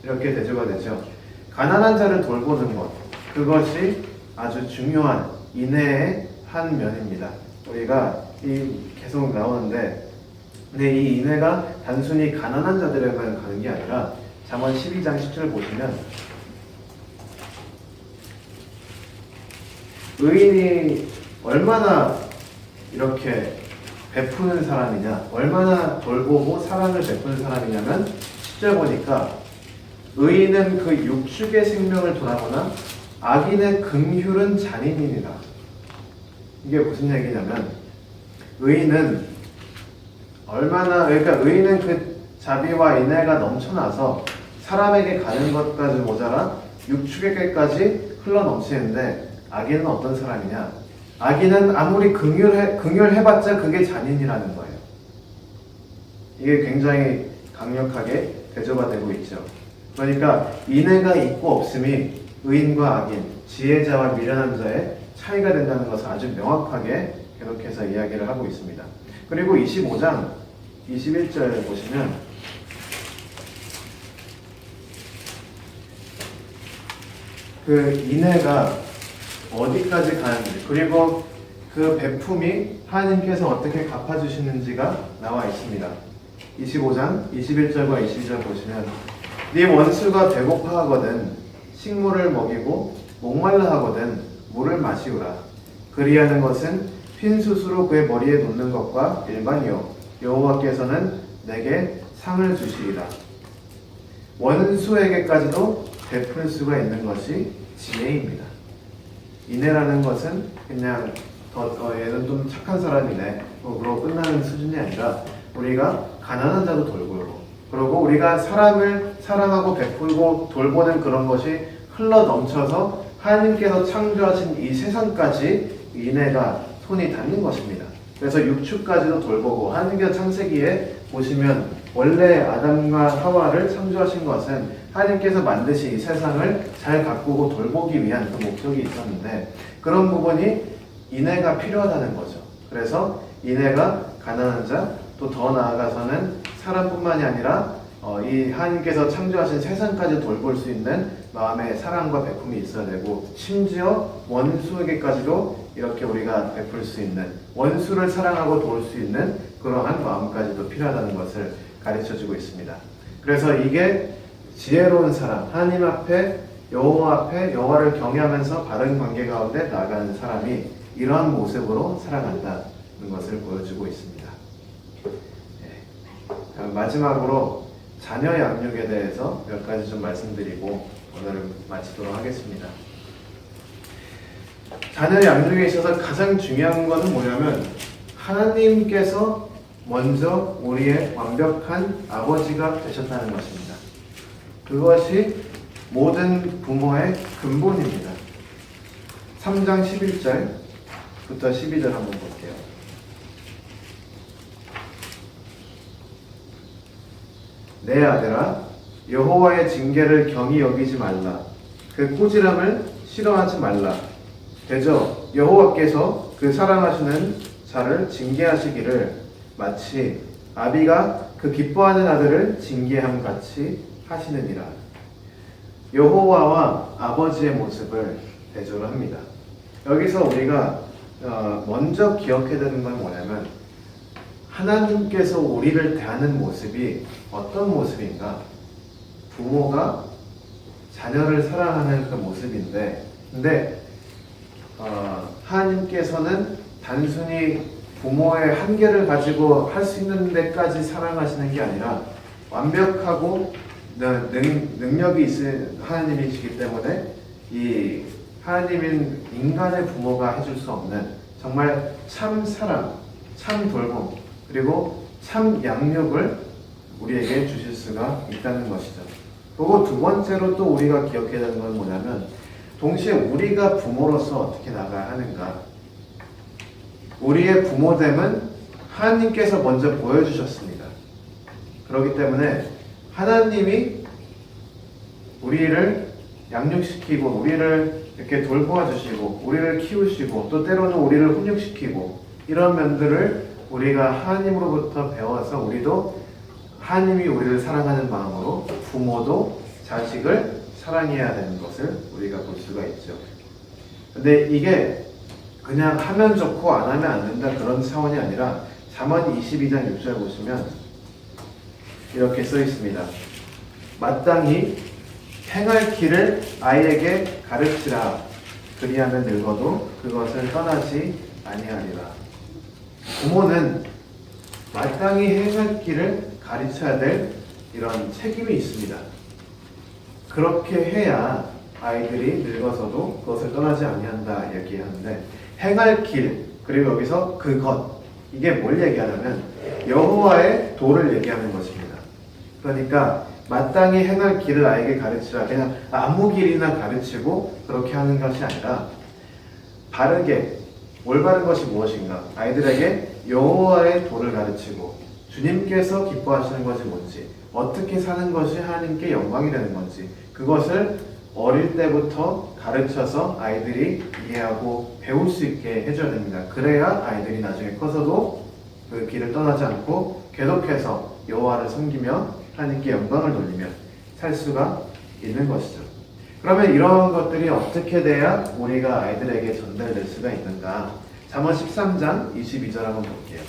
이렇게 대조가 되죠. 가난한 자를 돌보는 것, 그것이 아주 중요한 인애의 한 면입니다. 우리가 계속 나오는데, 근데 이 인애가 단순히 가난한 자들에게만 가는 게 아니라 잠언 12장 10절 보시면 의인이 얼마나 이렇게 베푸는 사람이냐, 얼마나 돌보고 사랑을 베푸는 사람이냐면 10절 보니까 의인은 그 육축의 생명을 돌아보나 악인의 긍휼은 잔인이니라. 이게 무슨 얘기냐면, 의인은 의인은 그 자비와 인애가 넘쳐나서 사람에게 가는 것까지 모자라 육축에게까지 흘러 넘치는데, 악인은 어떤 사람이냐? 악인은 아무리 긍휼해봤자 그게 잔인이라는 거예요. 이게 굉장히 강력하게 대조가 되고 있죠. 그러니까 인애가 있고 없음이 의인과 악인, 지혜자와 미련한 자의 차이가 된다는 것을 아주 명확하게 계속해서 이야기를 하고 있습니다. 그리고 25장 21절 보시면 그 인애가 어디까지 가는지, 그리고 그 베품이 하나님께서 어떻게 갚아주시는지가 나와 있습니다. 25장 21절과 22절 보시면, 네 원수가 배고파 하거든 식물을 먹이고 목말라 하거든 물을 마시우라. 그리하는 것은 핀 숯으로 그의 머리에 놓는 것과 일반이요 여호와께서는 내게 상을 주시리라. 원수에게까지도 베풀 수가 있는 것이 지혜입니다. 인애라는 것은 그냥 얘는 좀 착한 사람이네 그러고 끝나는 수준이 아니라, 우리가 가난한 자도 돌보고, 그리고 우리가 사람을 사랑하고 베풀고 돌보는 그런 것이 흘러 넘쳐서 하나님께서 창조하신 이 세상까지 인애가 손이 닿는 것입니다. 그래서 육축까지도 돌보고, 하나님께서 창세기에 보시면 원래 아담과 하와를 창조하신 것은 하나님께서 만드신 이 세상을 잘 가꾸고 돌보기 위한 그 목적이 있었는데, 그런 부분이 인애가 필요하다는 거죠. 그래서 인애가 가난한 자, 또 더 나아가서는 사람뿐만이 아니라 이 하나님께서 창조하신 세상까지 돌볼 수 있는 마음의 사랑과 베품이 있어야 되고, 심지어 원수에게까지도 이렇게 우리가 베풀 수 있는, 원수를 사랑하고 도울 수 있는 그러한 마음까지도 필요하다는 것을 가르쳐주고 있습니다. 그래서 이게 지혜로운 사람, 하나님 앞에, 여호와 앞에 여호와를 경외하면서 바른 관계 가운데 나아가는 사람이 이러한 모습으로 살아간다는 것을 보여주고 있습니다. 마지막으로 자녀 양육에 대해서 몇 가지 좀 말씀드리고 오늘을 마치도록 하겠습니다. 자녀 양육에 있어서 가장 중요한 것은 뭐냐면, 하나님께서 먼저 우리의 완벽한 아버지가 되셨다는 것입니다. 그것이 모든 부모의 근본입니다. 3장 11절부터 12절 한번 볼게요. 내 아들아, 여호와의 징계를 경히 여기지 말라. 그 꾸지람을 싫어하지 말라. 되죠. 여호와께서 그 사랑하시는 자를 징계하시기를 마치 아비가 그 기뻐하는 아들을 징계함 같이 하시느니라. 여호와와 아버지의 모습을 대조를 합니다. 여기서 우리가 먼저 기억해야 되는 건 뭐냐면 하나님께서 우리를 대하는 모습이 어떤 모습인가? 부모가 자녀를 사랑하는 그 모습인데, 근데 하나님께서는 단순히 부모의 한계를 가지고 할 수 있는 데까지 사랑하시는 게 아니라 완벽하고 능력이 있는 하나님이시기 때문에 이 하나님인 인간의 부모가 해줄 수 없는 정말 참 사랑, 참 돌봄, 그리고 참 양육을 우리에게 주실 수가 있다는 것이죠. 그리고 두 번째로 또 우리가 기억해야 되는 건 뭐냐면 동시에 우리가 부모로서 어떻게 나가야 하는가. 우리의 부모됨은 하나님께서 먼저 보여주셨습니다. 그렇기 때문에 하나님이 우리를 양육시키고 우리를 이렇게 돌보아주시고 우리를 키우시고 또 때로는 우리를 훈육시키고 이런 면들을 우리가 하나님으로부터 배워서 우리도 하나님이 우리를 사랑하는 마음으로 부모도 자식을 사랑해야 되는 것을 우리가 볼 수가 있죠. 근데 이게 그냥 하면 좋고 안 하면 안 된다 그런 차원이 아니라 잠언 22장 6절 보시면 이렇게 써 있습니다. 마땅히 행할 길을 아이에게 가르치라. 그리하면 늙어도 그것을 떠나지 아니하리라. 부모는 마땅히 행할 길을 가르쳐야 될 이런 책임이 있습니다. 그렇게 해야 아이들이 늙어서도 그것을 떠나지 아니한다 얘기하는데 행할 길, 그리고 여기서 그것, 이게 뭘 얘기하냐면 여호와의 도를 얘기하는 것입니다. 그러니까 마땅히 행할 길을 아이에게 가르치라. 그냥 아무 길이나 가르치고 그렇게 하는 것이 아니라 바르게 올바른 것이 무엇인가? 아이들에게 여호와의 도를 가르치고 주님께서 기뻐하시는 것이 뭔지, 어떻게 사는 것이 하나님께 영광이 되는 건지 그것을 어릴 때부터 가르쳐서 아이들이 이해하고 배울 수 있게 해줘야 됩니다. 그래야 아이들이 나중에 커서도 그 길을 떠나지 않고 계속해서 여호와를 섬기며 하나님께 영광을 돌리며 살 수가 있는 것이죠. 그러면 이런 것들이 어떻게 돼야 우리가 아이들에게 전달될 수가 있는가? 잠언 13장 22절 한번 볼게요.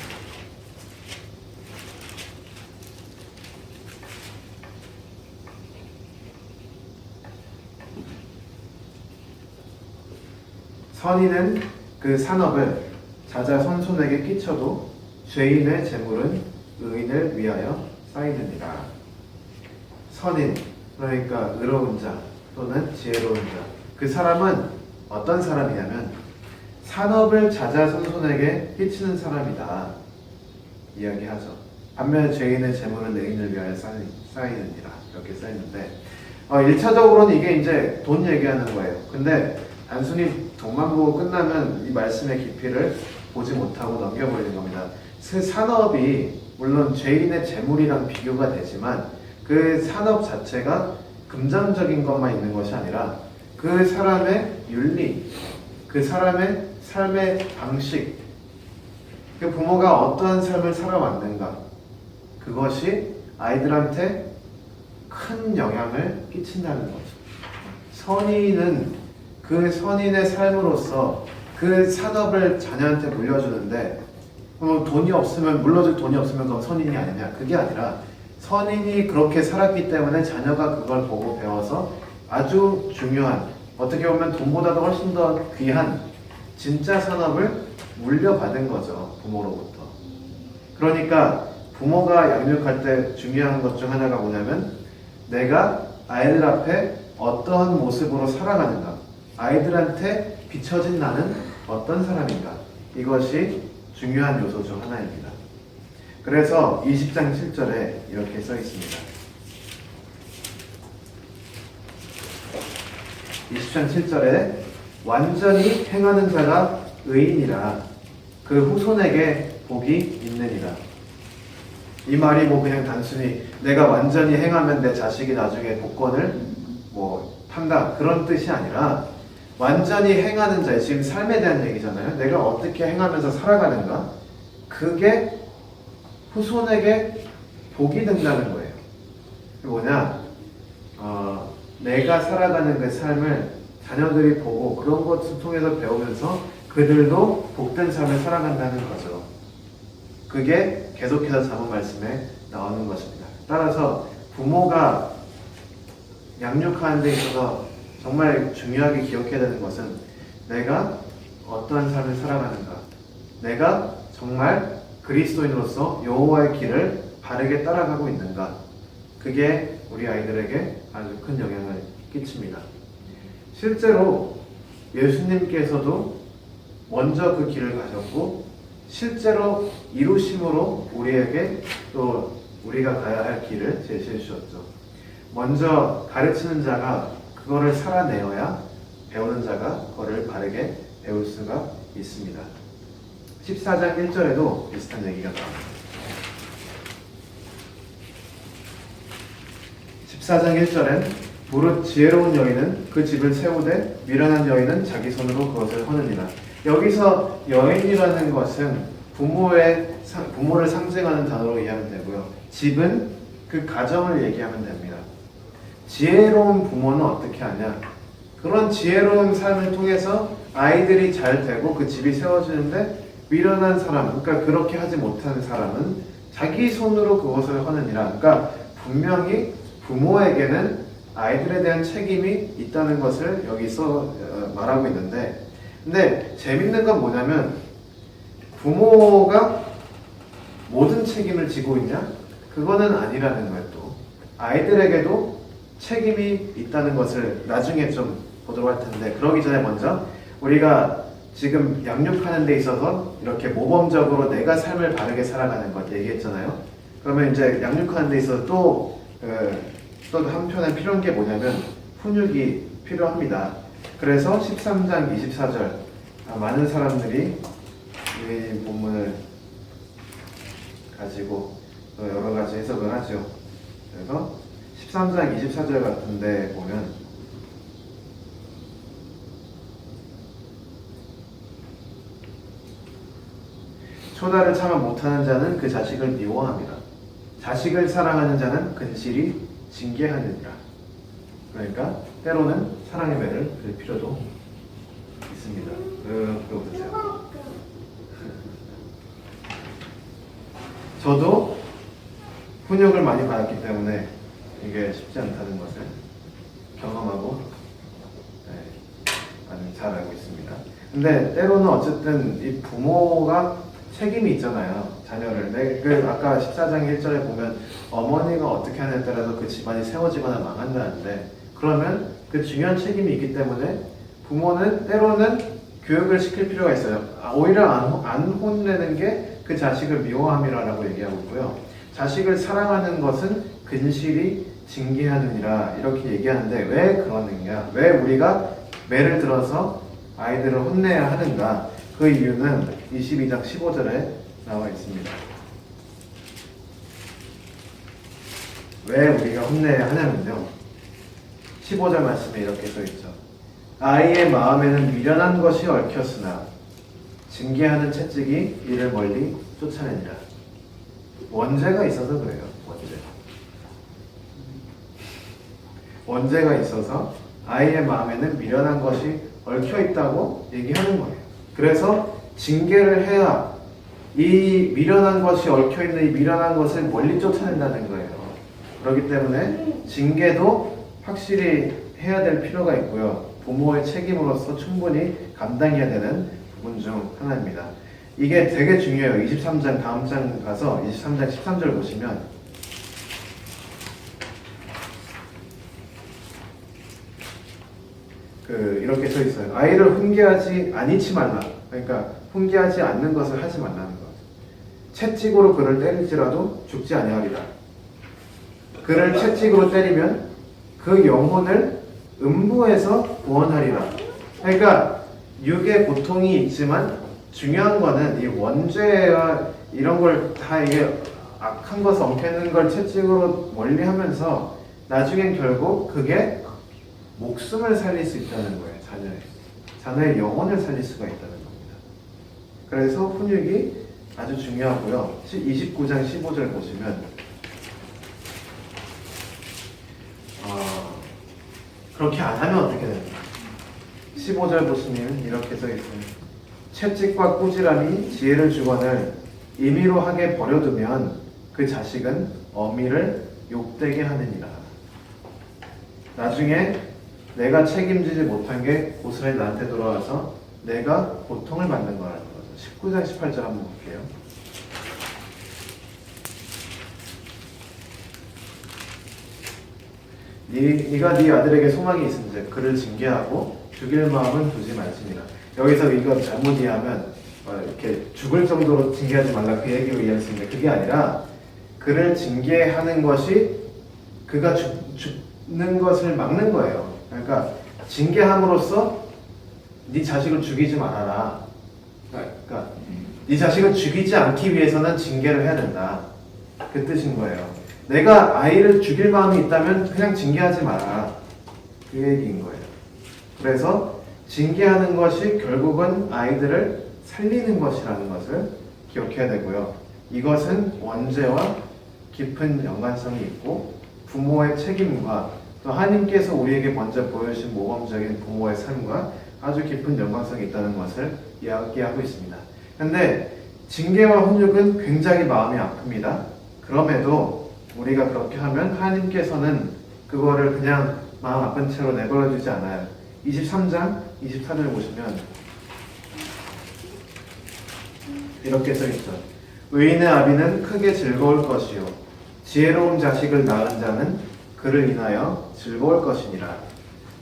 선인은 그 산업을 자자손손에게 끼쳐도 죄인의 재물은 의인을 위하여 쌓이느니라. 선인, 그러니까 의로운 자 또는 지혜로운 자, 그 사람은 어떤 사람이냐면 산업을 자자손손에게 끼치는 사람이다 이야기하죠. 반면에 죄인의 재물은 의인을 위하여 쌓이느니라 이렇게 써있는데 1차적으로는 이게 이제 돈 얘기하는 거예요. 근데 단순히 돈만 보고 끝나면 이 말씀의 깊이를 보지 못하고 넘겨버리는 겁니다. 그 산업이 물론 죄인의 재물이랑 비교가 되지만 그 산업 자체가 금전적인 것만 있는 것이 아니라 그 사람의 윤리, 그 사람의 삶의 방식, 그 부모가 어떠한 삶을 살아왔는가, 그것이 아이들한테 큰 영향을 끼친다는 거죠. 선인은 그 선인의 삶으로서 그 산업을 자녀한테 물려주는데 돈이 없으면, 물려줄 돈이 없으면 그건 선인이 아니냐, 그게 아니라 선인이 그렇게 살았기 때문에 자녀가 그걸 보고 배워서 아주 중요한, 어떻게 보면 돈보다도 훨씬 더 귀한 진짜 산업을 물려받은 거죠, 부모로부터. 그러니까 부모가 양육할 때 중요한 것 중 하나가 뭐냐면 내가 아이들 앞에 어떠한 모습으로 살아가는가, 아이들한테 비춰진 나는 어떤 사람인가, 이것이 중요한 요소 중 하나입니다. 그래서 20장 7절에 이렇게 써 있습니다. 20장 7절에 완전히 행하는 자가 의인이라 그 후손에게 복이 있느니라. 이 말이 뭐 그냥 단순히 내가 완전히 행하면 내 자식이 나중에 복권을 뭐 판다 그런 뜻이 아니라 완전히 행하는 자, 지금 삶에 대한 얘기잖아요. 내가 어떻게 행하면서 살아가는가? 그게 후손에게 복이 된다는 거예요. 그게 뭐냐? 내가 살아가는 그 삶을 자녀들이 보고 그런 것을 통해서 배우면서 그들도 복된 삶을 살아간다는 거죠. 그게 계속해서 잠언 말씀에 나오는 것입니다. 따라서 부모가 양육하는 데 있어서 정말 중요하게 기억해야 되는 것은 내가 어떠한 삶을 살아가는가, 내가 정말 그리스도인으로서 여호와의 길을 바르게 따라가고 있는가, 그게 우리 아이들에게 아주 큰 영향을 끼칩니다. 실제로 예수님께서도 먼저 그 길을 가셨고 실제로 이루심으로 우리에게 또 우리가 가야 할 길을 제시해 주셨죠. 먼저 가르치는 자가 그거를 살아내어야 배우는 자가 그거를 바르게 배울 수가 있습니다. 14장 1절에도 비슷한 얘기가 나옵니다. 14장 1절엔 무릇 지혜로운 여인은 그 집을 세우되 미련한 여인은 자기 손으로 그것을 허느니라. 여기서 여인이라는 것은 부모를 상징하는 단어로 이해하면 되고요. 집은 그 가정을 얘기하면 됩니다. 지혜로운 부모는 어떻게 하냐? 그런 지혜로운 삶을 통해서 아이들이 잘 되고 그 집이 세워지는데 미련한 사람, 그러니까 그렇게 하지 못하는 사람은 자기 손으로 그것을 하느니라. 그러니까 분명히 부모에게는 아이들에 대한 책임이 있다는 것을 여기서 말하고 있는데, 근데 재밌는 건 뭐냐면 부모가 모든 책임을 지고 있냐? 그거는 아니라는 거예요. 또 아이들에게도 책임이 있다는 것을 나중에 좀 보도록 할 텐데, 그러기 전에 먼저 우리가 지금 양육하는 데 있어서 이렇게 모범적으로 내가 삶을 바르게 살아가는 것 얘기했잖아요. 그러면 이제 양육하는 데 있어서 또 한편에 필요한 게 뭐냐면 훈육이 필요합니다. 그래서 13장 24절 많은 사람들이 이 본문을 가지고 여러 가지 해석을 하죠. 그래서 13장 24절 같은데 보면 초다를 참아 못하는 자는 그 자식을 미워합니다. 자식을 사랑하는 자는 근실이 징계하느니라. 그러니까 때로는 사랑의 매를 들 필요도 있습니다. 그거 보세요. 저도 훈육을 많이 받았기 때문에 이게 쉽지 않다는 것을 경험하고 많이 잘 알고 있습니다. 근데 때로는 어쨌든 이 부모가 책임이 있잖아요. 자녀를. 아까 14장 1절에 보면 어머니가 어떻게 하느냐에 따라서 그 집안이 세워지거나 망한다는데, 그러면 그 중요한 책임이 있기 때문에 부모는 때로는 교육을 시킬 필요가 있어요. 오히려 안 혼내는 게 그 자식을 미워함이라고 얘기하고 있고요. 자식을 사랑하는 것은 근실이 징계하느니라 이렇게 얘기하는데, 왜 그러느냐? 왜 우리가 매를 들어서 아이들을 혼내야 하는가? 그 이유는 22장 15절에 나와 있습니다. 왜 우리가 혼내야 하냐면요, 15절 말씀에 이렇게 써있죠. 아이의 마음에는 미련한 것이 얽혔으나 징계하는 채찍이 이를 멀리 쫓아내니라. 원죄가 있어서 그래요. 원죄가 있어서 아이의 마음에는 미련한 것이 얽혀있다고 얘기하는 거예요. 그래서 징계를 해야 이 미련한 것이 얽혀있는 이 미련한 것을 멀리 쫓아낸다는 거예요. 그렇기 때문에 징계도 확실히 해야 될 필요가 있고요. 부모의 책임으로서 충분히 감당해야 되는 부분 중 하나입니다. 이게 되게 중요해요. 23장 다음 장 가서 23장 13절 보시면 이렇게 써 있어요. 아이를 훈계하지 아니치 말라. 그러니까 훈계하지 않는 것을 하지 말라는 것. 채찍으로 그를 때릴지라도 죽지 아니하리라. 그를 채찍으로 때리면 그 영혼을 음부에서 구원하리라. 그러니까 육의 고통이 있지만 중요한 거는 이 원죄와 이런 걸 다 이게 악한 것을 엉켜있는 걸 채찍으로 멀리하면서 나중엔 결국 그게 목숨을 살릴 수 있다는 거예요. 자녀의. 자녀의 영혼을 살릴 수가 있다는 겁니다. 그래서 훈육이 아주 중요하고요. 29장 15절 보시면 그렇게 안 하면 어떻게 됩니까? 15절 보시면 이렇게 써 있어요. 채찍과 꾸지람이 지혜를 주거늘 임의로 하게 버려두면 그 자식은 어미를 욕되게 하느니라. 나중에 내가 책임지지 못한 게 고스란히 나한테 돌아와서 내가 고통을 받는 거라는 거죠. 19장 18절 한번 볼게요. 네가 네 아들에게 소망이 있은즉 그를 징계하고 죽일 마음은 두지 말지니라. 여기서 이거 잘못 이해하면 이렇게 죽을 정도로 징계하지 말라 그 얘기로 이해할 수 있는데 그게 아니라 그를 징계하는 것이 그가 죽는 것을 막는 거예요. 그러니까 징계함으로써 네 자식을 죽이지 말아라. 그러니까 네 자식을 죽이지 않기 위해서는 징계를 해야 된다. 그 뜻인 거예요. 내가 아이를 죽일 마음이 있다면 그냥 징계하지 마라. 그 얘기인 거예요. 그래서 징계하는 것이 결국은 아이들을 살리는 것이라는 것을 기억해야 되고요. 이것은 원죄와 깊은 연관성이 있고 부모의 책임과 또 하나님께서 우리에게 먼저 보여주신 모범적인 부모의 삶과 아주 깊은 연관성이 있다는 것을 이야기하고 있습니다. 그런데 징계와 훈육은 굉장히 마음이 아픕니다. 그럼에도 우리가 그렇게 하면 하나님께서는 그거를 그냥 마음 아픈 채로 내버려 두지 않아요. 23장 24절 보시면 이렇게 써있죠. 의인의 아비는 크게 즐거울 것이요 지혜로운 자식을 낳은 자는 그를 인하여 즐거울 것이니라.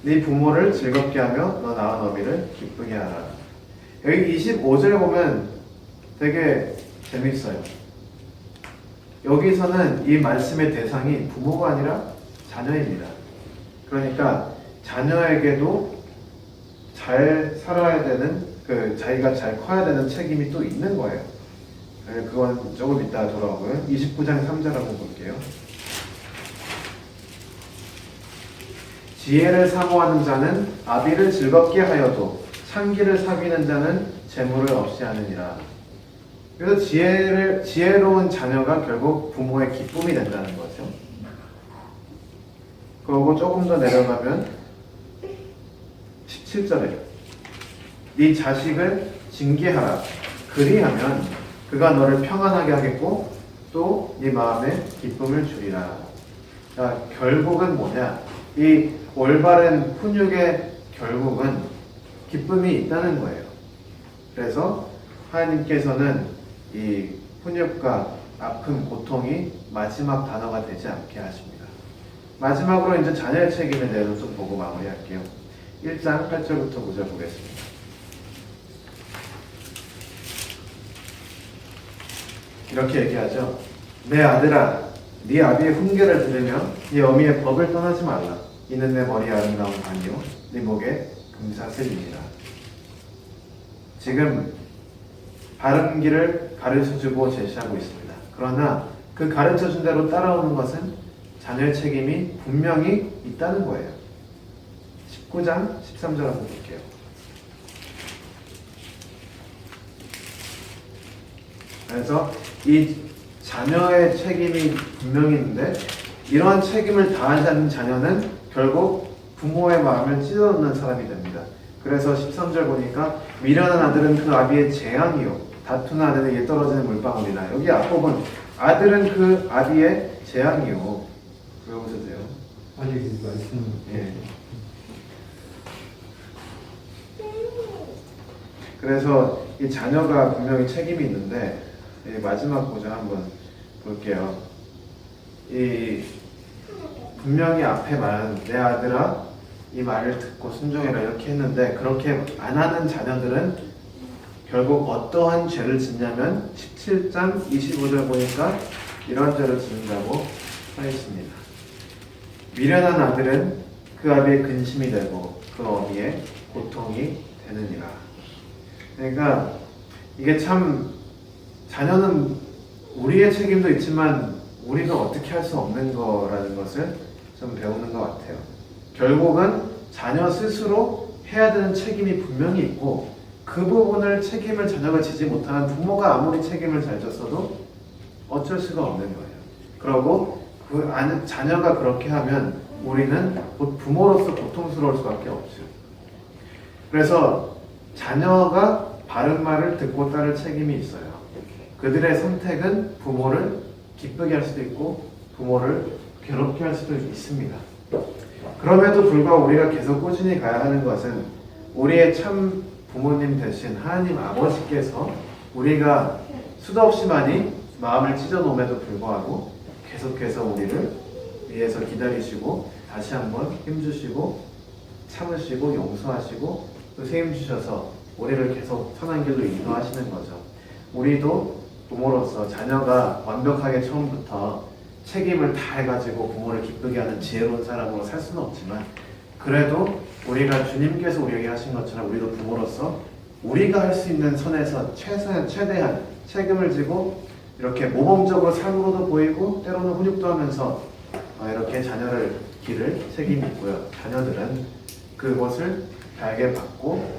네 부모를 즐겁게 하며 너 낳은 어미를 기쁘게 하라. 여기 25절 보면 되게 재밌어요. 여기서는 이 말씀의 대상이 부모가 아니라 자녀입니다. 그러니까 자녀에게도 잘 살아야 되는 자기가 잘 커야 되는 책임이 또 있는 거예요. 그건 조금 이따 돌아오고요. 29장 3절 한번 볼게요. 지혜를 사모하는 자는 아비를 즐겁게 하여도 창기를 사귀는 자는 재물을 없이 하느니라. 그래서 지혜로운 자녀가 결국 부모의 기쁨이 된다는 거죠. 그리고 조금 더 내려가면 17절에 네 자식을 징계하라. 그리하면 그가 너를 평안하게 하겠고 또 네 마음에 기쁨을 주리라. 자, 결국은 뭐냐? 이 올바른 훈육의 결국은 기쁨이 있다는 거예요. 그래서 하나님께서는 이 훈육과 아픔, 고통이 마지막 단어가 되지 않게 하십니다. 마지막으로 이제 자녀의 책임에 대해서 좀 보고 마무리할게요. 1장 8절부터 9절 보겠습니다. 이렇게 얘기하죠. 내 아들아, 네 아비의 훈계를 들으며 네 어미의 법을 떠나지 말라. 이는 내 머리에 아름다운 관이요 네 목에 금사슬이니라. 지금 바른 길을 가르쳐주고 제시하고 있습니다. 그러나 그 가르쳐준 대로 따라오는 것은 자녀의 책임이 분명히 있다는 거예요. 19장 13절 한번 볼게요. 그래서 이 자녀의 책임이 분명히 있는데 이러한 책임을 다하지 않는 자녀는 결국 부모의 마음을 찢어놓는 사람이 됩니다. 그래서 13절 보니까 미련한 아들은 그 아비의 재앙이요 다투는 아들에게 떨어지는 물방울이나. 여기 앞부분 아들은 그 아비의 재앙이요. 외우세요. 아니 그 말씀. 예. 그래서 이 자녀가 분명히 책임이 있는데 마지막 구절 한번 볼게요. 이 분명히 앞에 말한 내 아들아 이 말을 듣고 순종해라 이렇게 했는데 그렇게 안 하는 자녀들은 결국 어떠한 죄를 짓냐면 17장 25절 보니까 이런 죄를 짓는다고 써 있습니다. 미련한 아들은 그 아비의 근심이 되고 그 어미의 고통이 되느니라. 그러니까 이게 참 자녀는 우리의 책임도 있지만 우리가 어떻게 할 수 없는 거라는 것을 좀 배우는 것 같아요. 결국은 자녀 스스로 해야 되는 책임이 분명히 있고 그 부분을 책임을 자녀가 지지 못하는 부모가 아무리 책임을 잘 졌어도 어쩔 수가 없는 거예요. 그러고 자녀가 그렇게 하면 우리는 부모로서 고통스러울 수밖에 없죠. 그래서 자녀가 바른 말을 듣고 따를 책임이 있어요. 그들의 선택은 부모를 기쁘게 할 수도 있고 부모를 괴롭게 할 수도 있습니다. 그럼에도 불구하고 우리가 계속 꾸준히 가야 하는 것은 우리의 참 부모님 대신 하나님 아버지께서 우리가 수도 없이 많이 마음을 찢어놓음에도 불구하고 계속해서 우리를 위해서 기다리시고 다시 한번 힘주시고 참으시고 용서하시고 또 세임 주셔서 우리를 계속 선한 길로 인도하시는 거죠. 우리도 부모로서 자녀가 완벽하게 처음부터 책임을 다 해가지고 부모를 기쁘게 하는 지혜로운 사람으로 살 수는 없지만 그래도 우리가 주님께서 우리에게 하신 것처럼 우리도 부모로서 우리가 할 수 있는 선에서 최대한 책임을 지고 이렇게 모범적으로 삶으로도 보이고 때로는 훈육도 하면서 이렇게 자녀를 기를 책임이 있고요. 자녀들은 그것을 달게 받고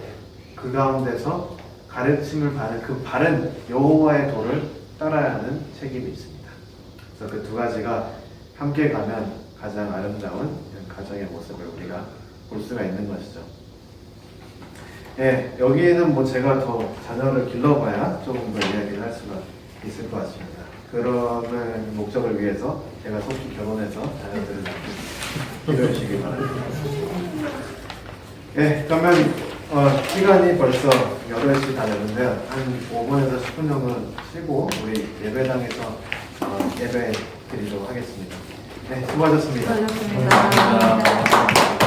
그 가운데서 가르침을 받는 그 바른 여호와의 도를 따라야 하는 책임이 있습니다. 그래서 그 두 가지가 함께 가면 가장 아름다운 가정의 모습을 우리가 볼 수가 있는 것이죠. 예, 여기에는 뭐 제가 더 자녀를 길러봐야 조금 더 이야기를 할 수가 있을 것 같습니다. 그런 목적을 위해서 제가 속히 결혼해서 자녀들을 기르시기 바랍니다. 예, 그러면 시간이 벌써 8시 다 됐는데요. 한 5분에서 10분 정도 쉬고 우리 예배당에서 예배 드리도록 하겠습니다. 네, 수고하셨습니다. 수고하셨습니다.